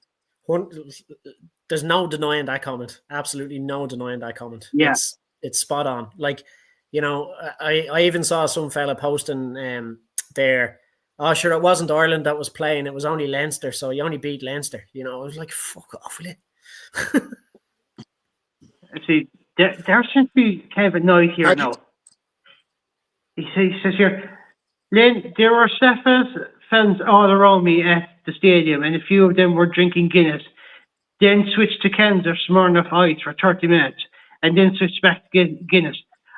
There's no denying that comment. Absolutely no denying that comment. Yeah. It's spot on. Like, you know, I even saw some fella posting there, oh, sure, it wasn't Ireland that was playing. It was only Leinster, so you only beat Leinster. You know, I was like, fuck off with it. See, there seems to be kind of a noise here now. He says here, Len, there were Cephas fans all around me at the stadium, and a few of them were drinking Guinness, then switched to cans of Smirnoff Ice for 30 minutes, and then switched back to Guinness.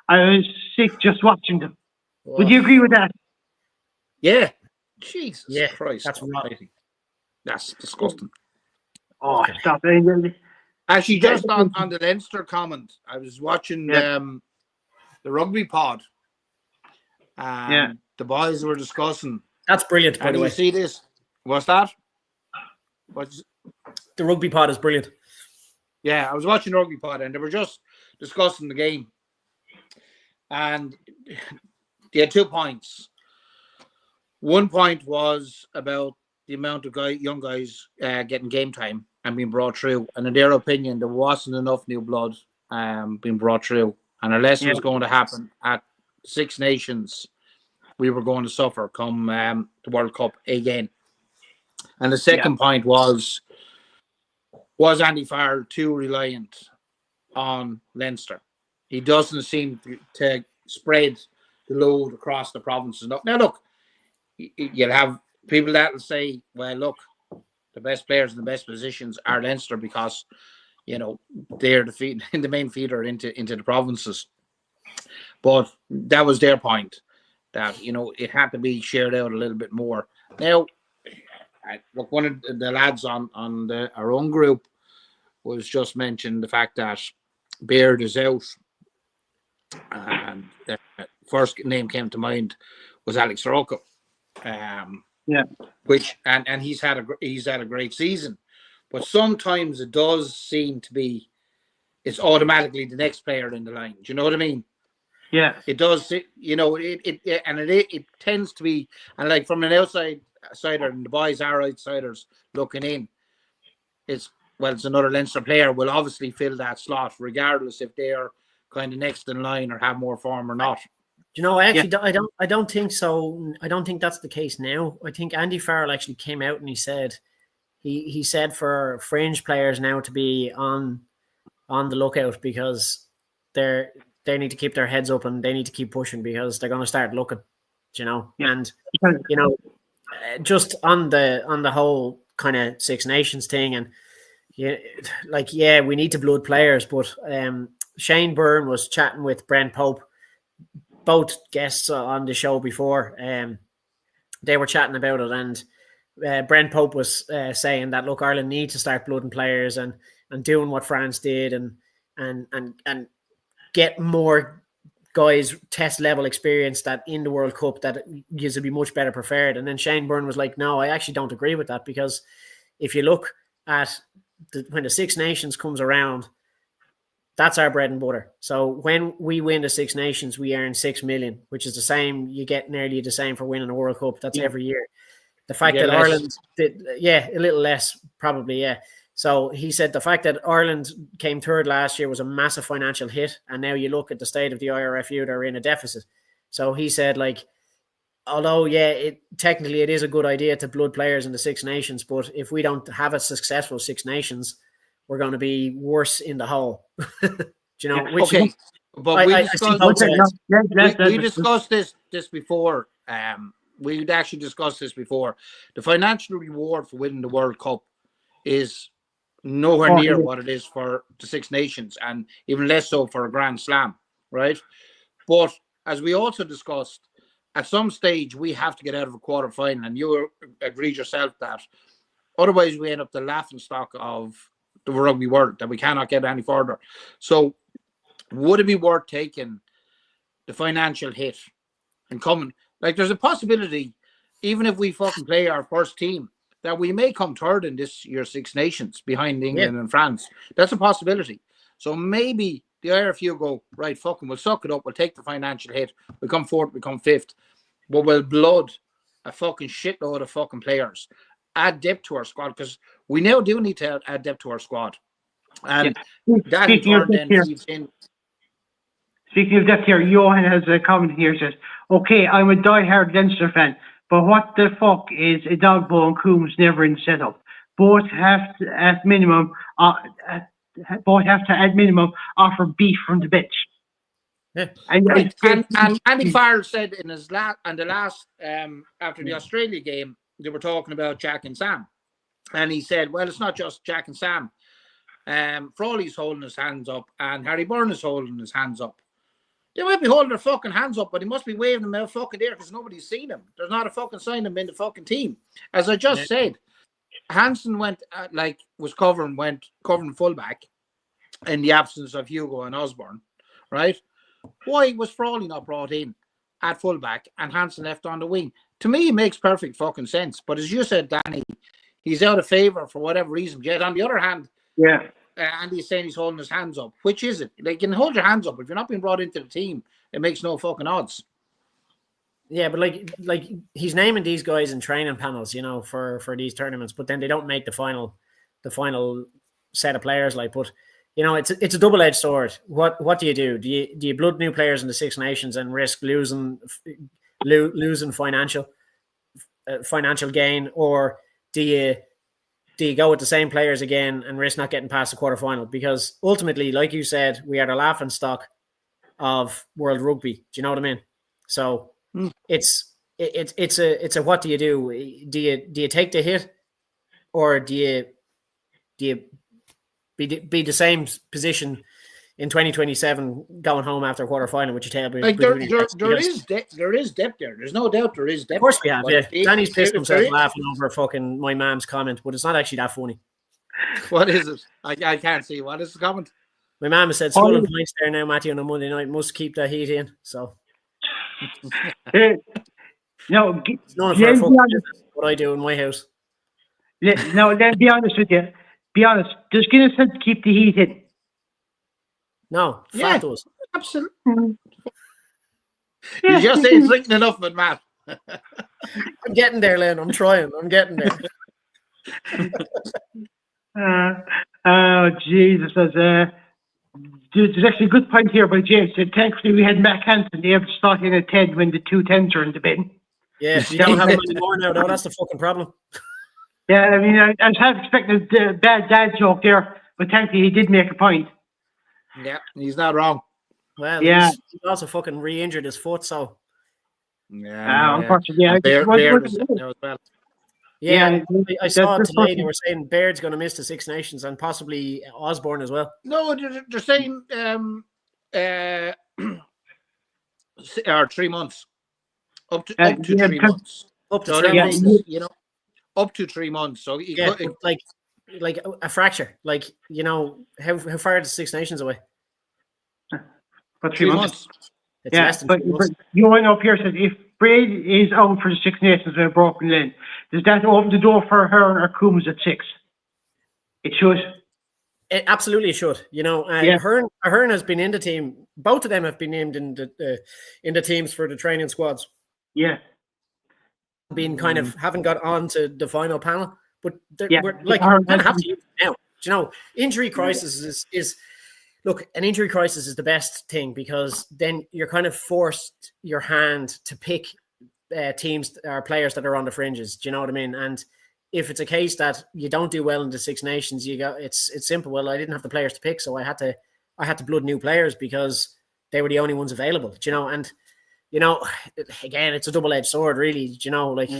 I was sick just watching them. Whoa. Would you agree with that? Yeah. Jesus Christ. That's right. That's disgusting. Oh, stop it. Actually, just on the Leinster comment, I was watching the rugby pod. The boys were discussing. That's brilliant, by the way. You see this? What's that? The rugby pod is brilliant. Yeah, I was watching the rugby pod and they were just discussing the game. And they had 2 points. 1 point was about the amount of young guys getting game time and being brought through. And in their opinion, there wasn't enough new blood being brought through. And unless it was going to happen at Six Nations, we were going to suffer come the World Cup again. And the second point was Andy Farrell too reliant on Leinster? He doesn't seem to spread the load across the provinces. Now, look, you'll have people that will say, well, look, the best players in the best positions are Leinster because, you know, they're the main feeder into the provinces. But that was their point, that, you know, it had to be shared out a little bit more. Now, look, one of the lads on our own group was just mentioned the fact that Baird is out. And the first name came to mind was Alex Rocco. Which and he's had a great season, but sometimes it does seem to be it's automatically the next player in the line. Do you know what I mean? Yeah, it does. You know, it tends to be, and like from an outsider, and the boys are outsiders looking in. It's another Leinster player will obviously fill that slot, regardless if they are kind of next in line or have more form or not. You know, I don't think so. I don't think that's the case now. I think Andy Farrell actually came out and he said for fringe players now to be on the lookout because they need to keep their heads up and they need to keep pushing because they're going to start looking. You know, and you know, just on the whole kind of Six Nations thing, and we need to blood players, but Shane Byrne was chatting with Brent Pope, both guests on the show before. They were chatting about it, and Brent Pope was saying that look, Ireland need to start blooding players and doing what France did and get more guys test level experience that in the World Cup that gives to be much better prepared. And then Shane Byrne was like, no, I actually don't agree with that, because if you look at when the Six Nations comes around, that's our bread and butter. So when we win the Six Nations, we earn 6 million, which is the same. You get nearly the same for winning a World Cup. That's every year. The fact that Ireland did, a little less probably, yeah. So he said the fact that Ireland came third last year was a massive financial hit, and now you look at the state of the IRFU, they're in a deficit. So he said, like, although, technically it is a good idea to blood players in the Six Nations, but if we don't have a successful Six Nations, we're going to be worse in the hole. Do you know? Which okay, but we discussed this before. We'd actually discussed this before. The financial reward for winning the World Cup is nowhere Oh, near yeah. what it is for the Six Nations, and even less so for a Grand Slam, right? But as we also discussed, at some stage we have to get out of a quarter final, and you agreed yourself that otherwise we end up the laughing stock of the rugby world, that we cannot get any further. So would it be worth taking the financial hit and coming? Like, there's a possibility, even if we fucking play our first team, that we may come third in this year's Six Nations behind England and France. That's a possibility. So maybe the IRFU go, right, fucking, we'll suck it up, we'll take the financial hit, we'll come fourth, we'll come fifth, but we'll blood a fucking shitload of fucking players, add depth to our squad, because we now do need to add depth to our squad. And that in Speaking of turn depth then here, feeds in. speaking of depth here, Johan has a comment here. Says, "Okay, I'm a die-hard Leinster fan, but what the fuck is a dog bowl and Coombs never in setup? Both have to, at minimum, offer beef from the bench." Yeah. Right. And Andy Farrell said in his last after the Australia game, they were talking about Jack and Sam. And he said, well, it's not just Jack and Sam. Frawley's holding his hands up and Harry Byrne is holding his hands up. They might be holding their fucking hands up, but he must be waving them out fucking there because nobody's seen him. There's not a fucking sign of him in the fucking team. As I just said, Hansen was covering fullback in the absence of Hugo and Osborne, right? Why was Frawley not brought in at fullback and Hansen left on the wing? To me, it makes perfect fucking sense. But as you said, Danny, he's out of favour for whatever reason. Yet on the other hand, Andy's saying he's holding his hands up. Which is it? Like, you can hold your hands up. If you're not being brought into the team, it makes no fucking odds. Yeah, but like he's naming these guys in training panels, you know, for these tournaments, but then they don't make the final set of players. Like, but you know, it's a double-edged sword. What do you do? Do you blood new players in the Six Nations and risk losing financial gain, or do you go with the same players again and risk not getting past the quarterfinal? Because ultimately, like you said, we are the laughing stock of world rugby. Do you know what I mean? So it's a what do you do? Do you take the hit, or do you be the same position in 2027 going home after a quarterfinal with your tail? Like there is depth there. There's no doubt there is depth. Of course we have. Yeah, Danny's pissed himself is laughing over fucking my mom's comment, but it's not actually that funny. What is it? I can't see. What is the comment? My mom said school and points there now, Matthew, on a Monday night. Must keep the heat in. So no, it's none of her fucking business what I do in my house. No, let's be honest with you. Be honest. Does Guinness sense to keep the heat in? No, fat does. Absolutely. You just say it's drinking enough, but Matt. I'm getting there, Len. I'm trying. I'm getting there. Oh, Jesus. There's actually a good point here by James. Thankfully, we had Mac Hansen able to slot in at 10 when the 2 10s are in the bin. Yeah, you don't have any more now, though. That's the fucking problem. Yeah, I mean, I was half expecting a bad dad joke there, but thankfully he did make a point. Yeah, he's not wrong. Well, he's also fucking re-injured his foot, so. Unfortunately, yeah. I saw it today. They were saying Baird's going to miss the Six Nations and possibly Osborne as well. No, they're saying 3 months. Up to 3 months. Up to 3 months. You know, up to 3 months. So like a fracture. Like, you know, how far are the Six Nations away? But 3 months. It's less than 3 months. Johan up here says if Braid is out for the Six Nations with a broken leg, does that open the door for Hearn or Coombs at 6? It should. It absolutely should. You know, Hearn has been in the team. Both of them have been named in the teams for the training squads. Yeah. Been kind of haven't got on to the final panel, but we're like going to have to use it now. Do you know, injury crisis is look, an injury crisis is the best thing because then you're kind of forced your hand to pick teams or players that are on the fringes. Do you know what I mean? And if it's a case that you don't do well in the Six Nations, it's simple. Well, I didn't have the players to pick, so I had to blood new players because they were the only ones available. Do you know? And you know, again, it's a double-edged sword, really. Do you know, like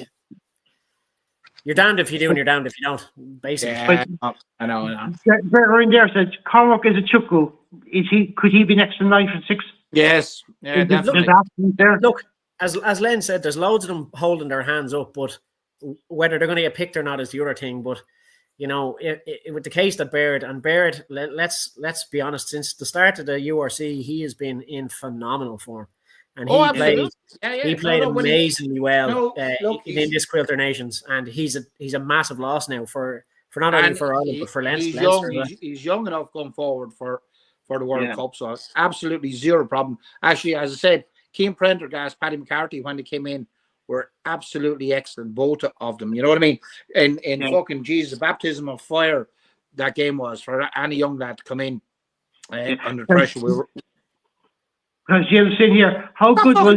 You're damned if you do and you're damned if you don't, basically. Yeah, I know. Better in there said Cormac is a chuckle. Could he be next to 9 for 6? Yes, yeah, definitely. There. Look, as Len said, there's loads of them holding their hands up, but whether they're going to get picked or not is the other thing. But with the case that Baird, let's be honest, since the start of the URC, he has been in phenomenal form, and he played amazingly well in this Quilter Nations, and he's a massive loss now for not only for Ireland but for Leinster. He's young enough going forward for the World Cup, so absolutely zero problem. Actually, as I said, Keane Prendergast, Paddy McCarthy, when they came in, were absolutely excellent, both of them. You know what I mean? In fucking Jesus, the baptism of fire that game was for any young lad to come in under pressure. Because you've seen here, how good was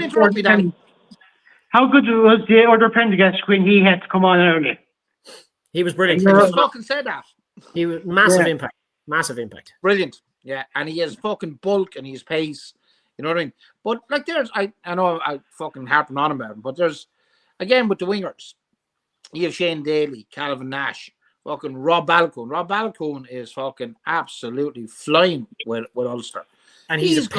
the other Prendergast when he had to come on early? He was brilliant. I just fucking said that. He was massive impact. Brilliant. Yeah, and he has fucking bulk and his pace. You know what I mean? But like, I know I fucking harping on about him, but there's again with the wingers, you have Shane Daly, Calvin Nash, fucking Rob Balcoon. Rob Balcoon is fucking absolutely flying with Ulster. And he's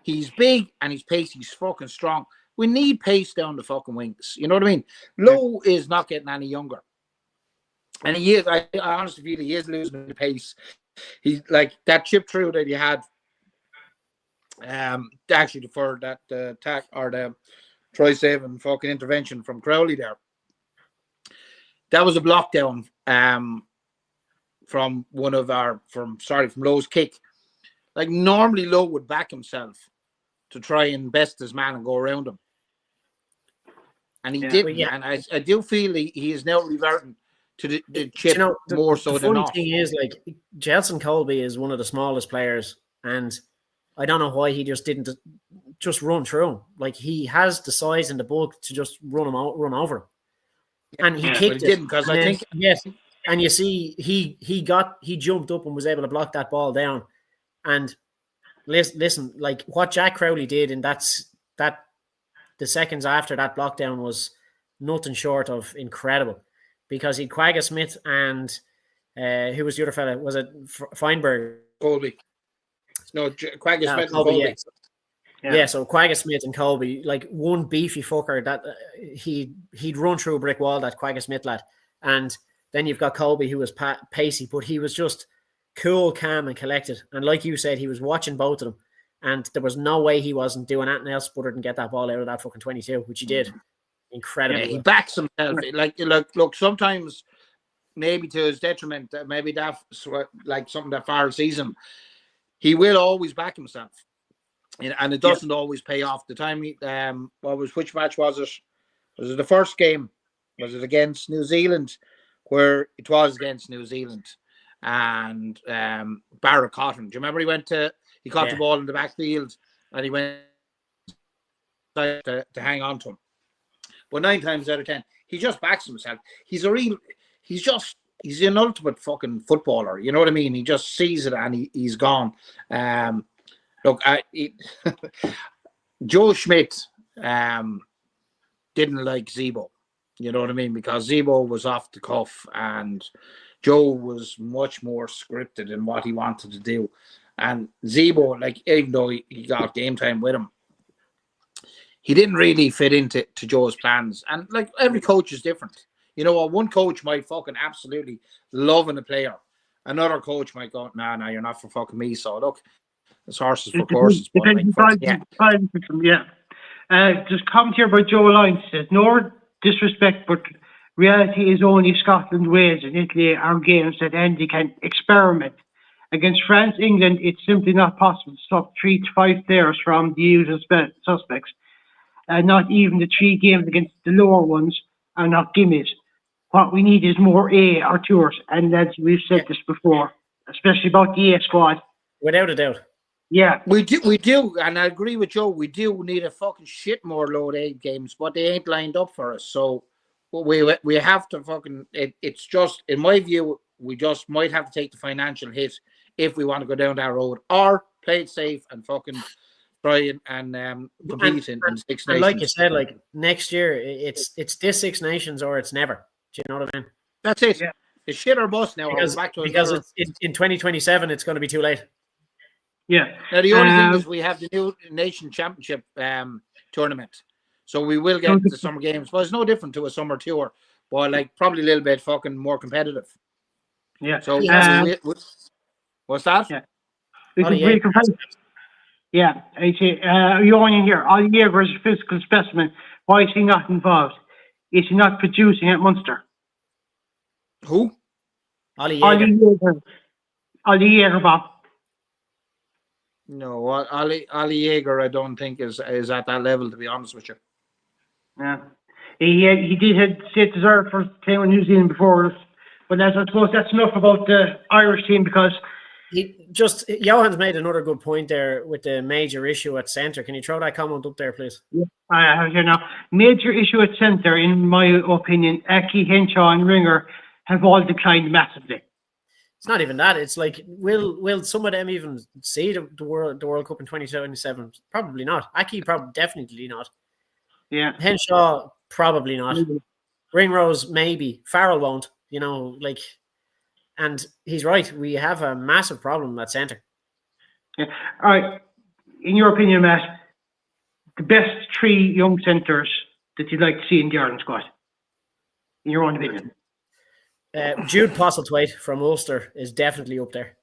he's big and he's pacey, he's fucking strong. We need pace down the fucking wings. You know what I mean? Lowe is not getting any younger. And he is, I honestly feel he is losing the pace. He's like that chip through that he had actually for that attack or the try save and fucking intervention from Crowley there. That was a block down from Lowe's kick. Like normally Lowe would back himself to try and best his man and go around him. And he didn't. And I do feel he is now reverting to the chip more so than not. The funny thing is, like, Gelson Colby is one of the smallest players, and I don't know why he just didn't just run through him. Like, he has the size and the bulk to just run over him. And he kicked it. Didn't, because I think and you see he jumped up and was able to block that ball down. And listen, like what Jack Crowley did in that the seconds after that block down was nothing short of incredible, because he'd Quagga Smith and who was the other fella? Was it Feinberg? Colby. No, Quagga Smith and Colby. Yeah, so Quagga Smith and Colby, like one beefy fucker that he'd run through a brick wall, that Quagga Smith lad. And then you've got Colby, who was pacey, but he was just cool, calm and collected. And like you said, he was watching both of them. And there was no way he wasn't doing anything else but than get that ball out of that fucking 22, which he did. Incredible. Yeah, he backs himself. Look, sometimes maybe to his detriment, maybe that's like something that far sees him. He will always back himself. And it doesn't always pay off. The time which match was it? Was it the first game? Was it against New Zealand? Where it was against New Zealand and Barra Cotton. Do you remember he caught the ball in the backfield and he went to hang on to him. But 9 times out of 10, he just backs himself. He's an ultimate fucking footballer. You know what I mean? He just sees it and he's gone. Look, Joe Schmidt didn't like Zebo. You know what I mean? Because Zebo was off the cuff and Joe was much more scripted in what he wanted to do. And Zebo, like, even though he got game time with him, he didn't really fit into Joe's plans. And like every coach is different. You know, one coach might fucking absolutely love a player. Another coach might go, nah, you're not for fucking me. So look, it's horses for courses. Just comment here by Joe Lyons says, no disrespect, but reality is only Scotland, Wales and Italy are games that Andy can experiment. Against France, England, it's simply not possible to stop 3 to 5 players from the usual suspects. Not even the 3 games against the lower ones are not gimmies. What we need is more A or tours, and as we've said this before, especially about the A squad. Without a doubt. Yeah. We do, and I agree with Joe, we do need a fucking shit more load 8 games, but they ain't lined up for us. So we have to fucking, it's just, in my view, we just might have to take the financial hit if we want to go down that road, or play it safe and fucking try and compete in Six And like you Nations. said, like next year, it's this Six Nations or it's never. Do you know what I mean? That's it. Yeah. It's shit or bust now. Because, We're back to because another. it's in 2027, it's going to be too late. Yeah. Now the only thing is we have the new Nation Championship tournament, so we will get the summer games. Well, it's no different to a summer tour, but like probably a little bit fucking more competitive. Yeah. So what's that? Yeah. Ollie, Yeah, I say, you on in here, Ollie Yeager is a physical specimen. Why is he not involved? Is he not producing at Munster? Who? Ollie Ollie Yeager. Yeager. Ollie Yeager, Bob. No, Ali Jaeger, I don't think is at that level. To be honest with you. Yeah. He did have state deserved for playing with New Zealand before us. But I suppose that's enough about the Irish team because Johan's made another good point there with the major issue at centre. Can you throw that comment up there, please? I have here now. Major issue at centre, in my opinion, Aki, Henshaw, and Ringer have all declined massively. It's not even that. It's like, will some of them even see the World Cup in 2027? Probably not. Aki, definitely not. Yeah. Henshaw, probably not. Ringrose, maybe. Farrell won't. You know, like, and he's right. We have a massive problem at centre. Yeah. All right. In your opinion, Matt, the best three young centres that you'd like to see in the Ireland squad, in your own opinion? Jude Postlethwaite from Ulster is definitely up there.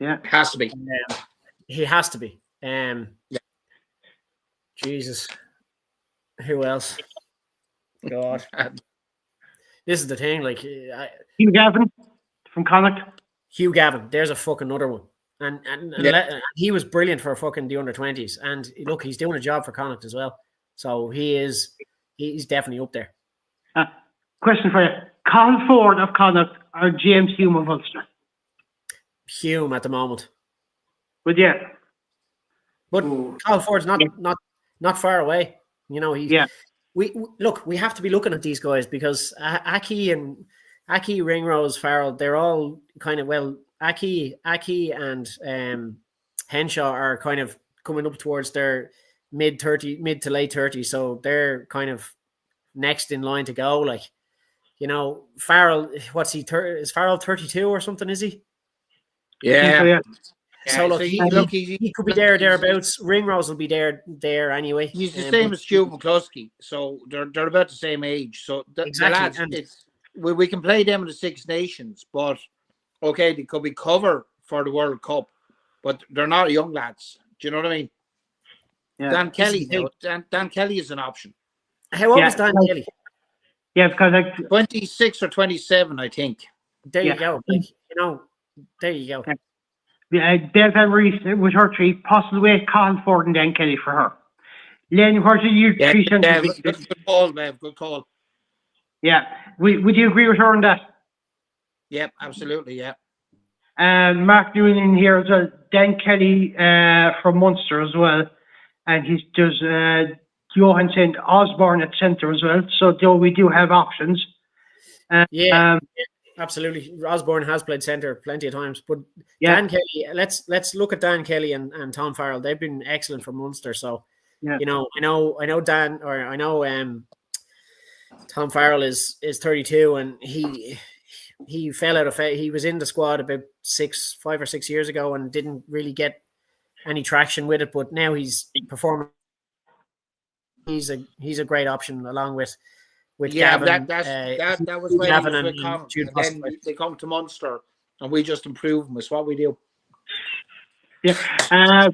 Yeah. Has to be. He has to be. Yeah. Jesus. Who else? God. This is the thing. Like, Hugh Gavin from Connacht. Hugh Gavin. There's a fucking other one. And he was brilliant for fucking the under-20s. And look, he's doing a job for Connacht as well. So he's definitely up there. Question for you. Colin Ford of Connacht or James Hume of Ulster? Hume at the moment. But yeah. But Colin Ford's not far away. You know, we have to be looking at these guys because Aki, Ringrose, Farrell, they're all kind of, well, Aki and Henshaw are kind of coming up towards their mid to late 30s, so they're kind of next in line to go. Like, you know, Farrell, what's he? Is Farrell 32 or something? Is he? Yeah. So look, he could be thereabouts. Ringrose will be there anyway. He's the same as Stu McCluskey, so they're about the same age. So exactly. The lads, we can play them in the Six Nations, but okay, they could be cover for the World Cup, but they're not young lads. Do you know what I mean? Yeah. Dan Kelly, Dan Kelly is an option. How old is Dan Kelly? Yeah, because 26 or 27, I think. There you go. Like, you know, there you go. Yeah, Bev Emery with her three, Postlethwaite, Colin Ford, and Dan Kelly for her. Len, what are your three centres? Good call, Bev. Good call. Yeah. Would you agree with her on that? Yep, absolutely, yeah. Mark Newman in here as well. Dan Kelly from Munster as well. And there's Johan St. Osborne at centre as well. So we do have options. Absolutely. Osborne has played centre plenty of times. But Dan Kelly, let's look at Dan Kelly and Tom Farrell. They've been excellent for Munster. So, you know, I know Dan, or I know Tom Farrell is 32, and he fell out of it. He was in the squad about 5 or 6 years ago and didn't really get any traction with it. But now he's performing. He's a great option along with Gavin. That was when Gavin he was and with Connacht, Jude and then they come to Munster, and we just improve them. It's what we do. Yeah.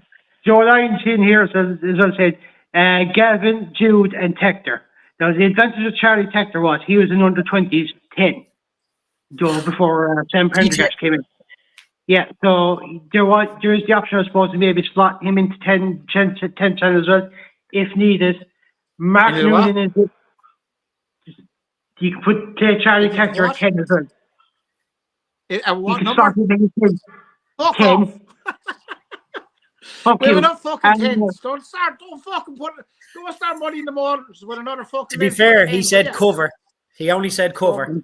Joe Lyons in here, as I said, Gavin, Jude, and Tector. Now, the advantage of Charlie Tector was he was in under 20s 10, before Sam Prendergast came in. Yeah, so there is the option, I suppose, to maybe slot him into 10 as well, if needed. Mark Newman is it. You can put Charlie Tector at 10 as well. What number? Fuck 10. off. We have enough fucking tens. Don't start money in the mortars with another fucking. To be fair, he said cover. He only said cover.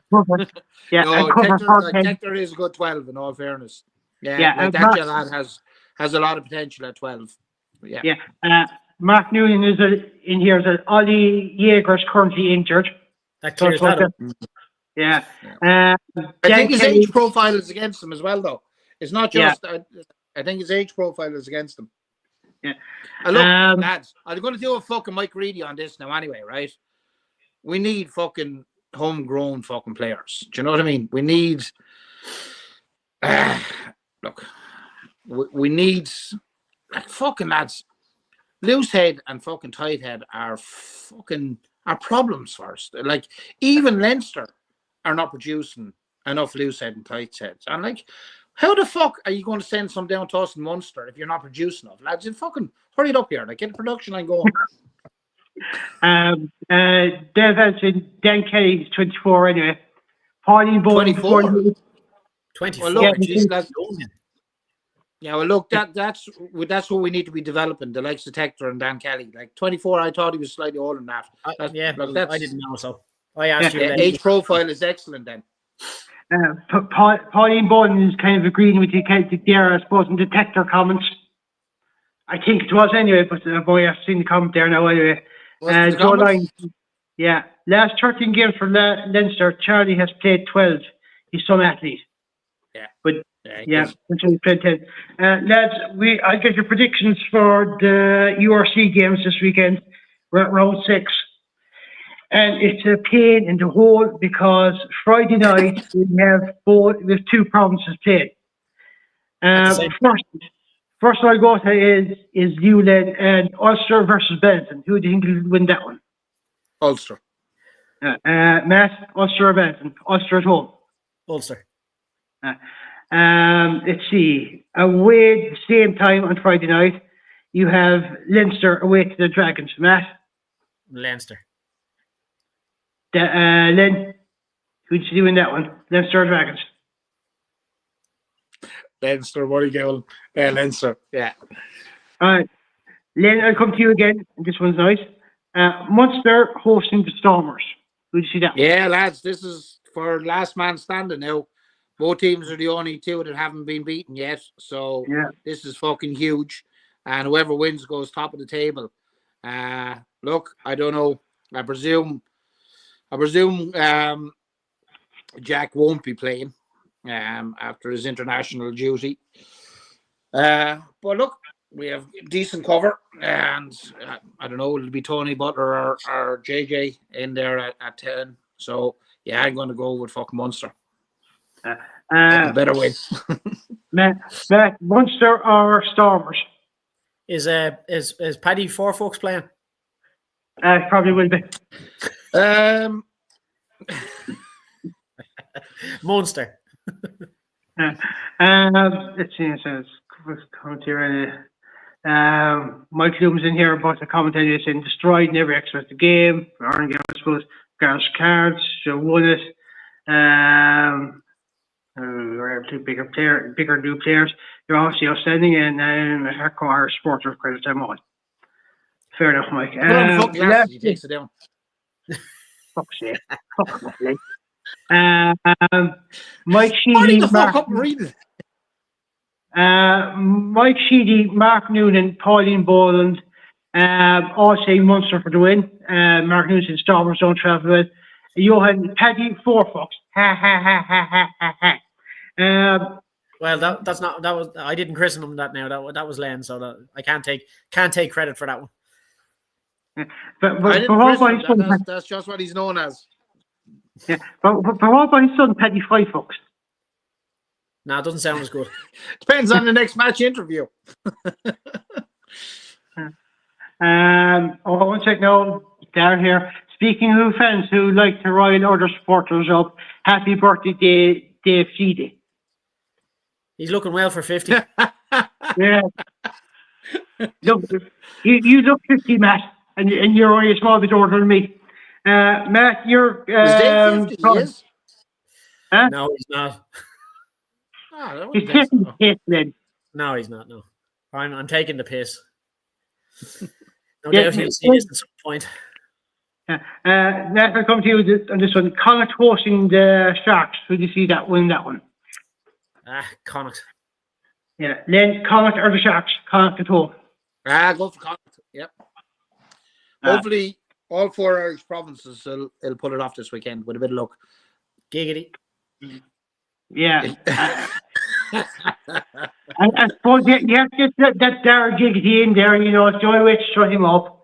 Yeah, no, Tector is a good 12 in all fairness. That lad has a lot of potential at 12. Yeah. Mark Noonan is in here that Ollie Yeager's currently injured. That clears that up. Yeah. I Dan think his Kelly, age profile is against him as well, though. It's not Yeah. just. I think his age profile is against him. Yeah. Look, lads, I'm going to do a fucking Mike Reedy on this now, anyway, right? We need fucking homegrown fucking players. Do you know what I mean? We need. Look, we need fucking lads. Loose head and fucking tight head are problems for us. Like even Leinster are not producing enough loose head and tight heads. And like, how the fuck are you going to send some down to us in Munster if you're not producing enough, lads? You fucking hurry it up here. Like, get the production line going. Dev Elson, Dan Kelly is 24 anyway. Pauline Bowen, 24. 24. Well, look, Yeah, geez, yeah, well, look, that's what we need to be developing. The likes of Tector and Dan Kelly. Like 24, I thought he was slightly older than that. I didn't know, so I asked you. Age profile is excellent then. Pauline Bowen is kind of agreeing with you, there, I suppose, in the Tector comments. I think it was anyway, but boy, I've seen the comment there now anyway. Joe Lyons, last 13 games for Leinster, Charlie has played 12. He's some athlete. That's what he played 10. Lads, I'll get your predictions for the URC games this weekend. We're at round 6. And it's a pain in the hole because Friday night we have 2 provinces played. First I'll go to is Newland and Ulster versus Benton. Who do you think will win that one? Ulster. Matt, Ulster or Benton? Ulster at home. Ulster. Let's see. Away the same time on Friday night, you have Leinster away to the Dragons. Matt? Leinster. Len, who did you win that one? Leinster or Dragons? Leinster, what are you going? Leinster, yeah. All right. Len, I'll come to you again. This one's nice. Munster hosting the Stormers. Who did you see that? Yeah, lads, this is for last man standing now. Both teams are the only 2 that haven't been beaten yet. So This is fucking huge. And whoever wins goes top of the table. Look, I don't know. I presume Jack won't be playing after his international duty. But look, we have decent cover, and I don't know, it'll be Tony Butler or JJ in there at 10. So yeah, I'm going to go with fucking Munster. Better win. Matt, Munster or Stormers? Is Paddy Four Folks playing? Probably will be. Munster. Let's see. It says commentary. Mike Looms in here about the commentary saying destroyed, never expect the game. Iron game, I suppose. Gareth cards, so won it. We're able to bigger new players. You're obviously outstanding, and hardcore supporter of credit time on. Fair enough, Mike. Put on the fuck glasses, he takes it down. Fuck's sake. Fuck Mike Hurry Sheedy, the fuck up and read it. Mike Sheedy, Mark Noonan, Pauline Boland, all say Munster for the win. Mark Noonan said Stormers don't travel well. Johan Paddy Four Fox. Ha ha ha ha ha ha ha. Well, that's not that was I didn't christen him that now. That was Len, so I can't take credit for that one. But what about his son? That's just what he's known as. Yeah, but what about his son, Paddy Five Fox? No, it doesn't sound as good. Depends on the next match interview. One sec now, down here. Speaking of fans who like to rile other supporters up, happy birthday, Dave Sheedy. He's looking well for 50. Yeah. Look, you look 50, Matt, and you're only a small bit older than me. Matt, you're... Is Dave 50? He is? Huh? No, he's not. He's taking the piss, then. No, he's not, no. I'm taking the piss. No doubt he'll see this at some point. Matt, I'll come to you on this one. Connacht hosting the Sharks. Who do you see win that one? Connacht. Yeah, Len, Connacht or the Sharks? Connacht at home. Go for Connacht. Yep. Hopefully, all 4 Irish provinces will pull it off this weekend with a bit of luck. Giggity. Yeah. I suppose you have to get that Darragh Giggity in there, you know, it's the only way to shut him up.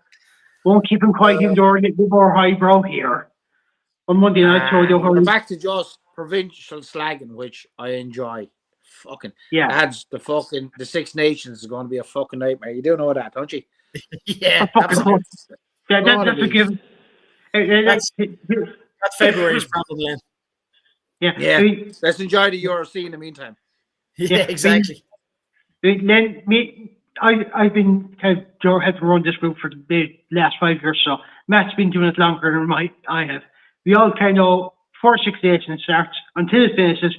Won't keep him quiet even though a bit more highbrow here. On Monday night, we're back to just provincial slagging, which I enjoy. Fucking lads, the Six Nations is going to be a fucking nightmare. You do know that, don't you? Yeah, absolutely. That's a given. That's February's problem, Len. Yeah. Let's enjoy the Euro in the meantime. Yeah, exactly. Then I've been kind of Joe had to run this group for the last 5 years, so Matt's been doing it longer than I have. We all kind of know 4 6 nations starts until it finishes.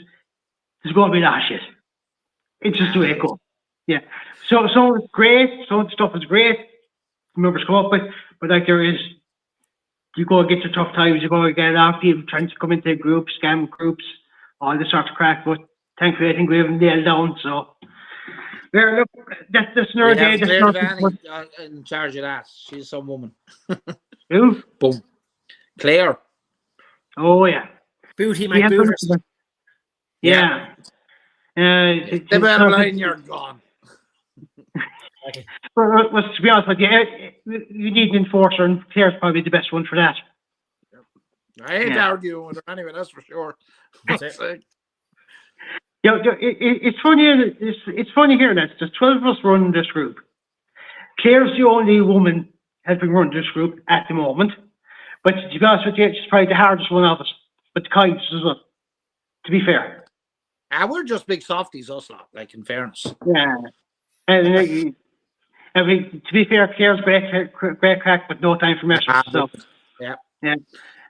There's going to be that shit. It's just the way it goes. Yeah. So it's great. Some of the stuff is great. Numbers come up with, but like there is, you go and get your tough times. You go and get a lot of people trying to come into groups, scam groups, all this sort of crack. But thankfully, I think we have them nailed down. So, there, look, that's another day. Claire Devaney in charge of that. She's some woman. Who? Boom. Claire. Oh yeah. Booty, my booters. Yeah. Step out of line, you're gone. Well, to be honest with you, you need an enforcer, and Claire's probably the best one for that. I ain't arguing with her anyway, that's for sure. That's it. It's funny. It's funny hearing that. There's 12 of us running this group. Claire's the only woman helping run this group at the moment. But to be honest with you, she's probably the hardest one of us, but the kindest as well. To be fair. We're just big softies, us lot. Like in fairness. Yeah. And I mean, to be fair, Claire's great crack, but no time for messing. So, yeah.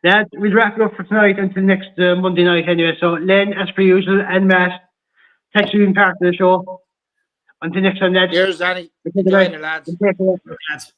That we'll wrap it up for tonight until next Monday night anyway. So, Len, as per usual, and Matt, thanks for being part of the show. Until next time, lads. Cheers, Danny. Enjoy it, lads. Lads.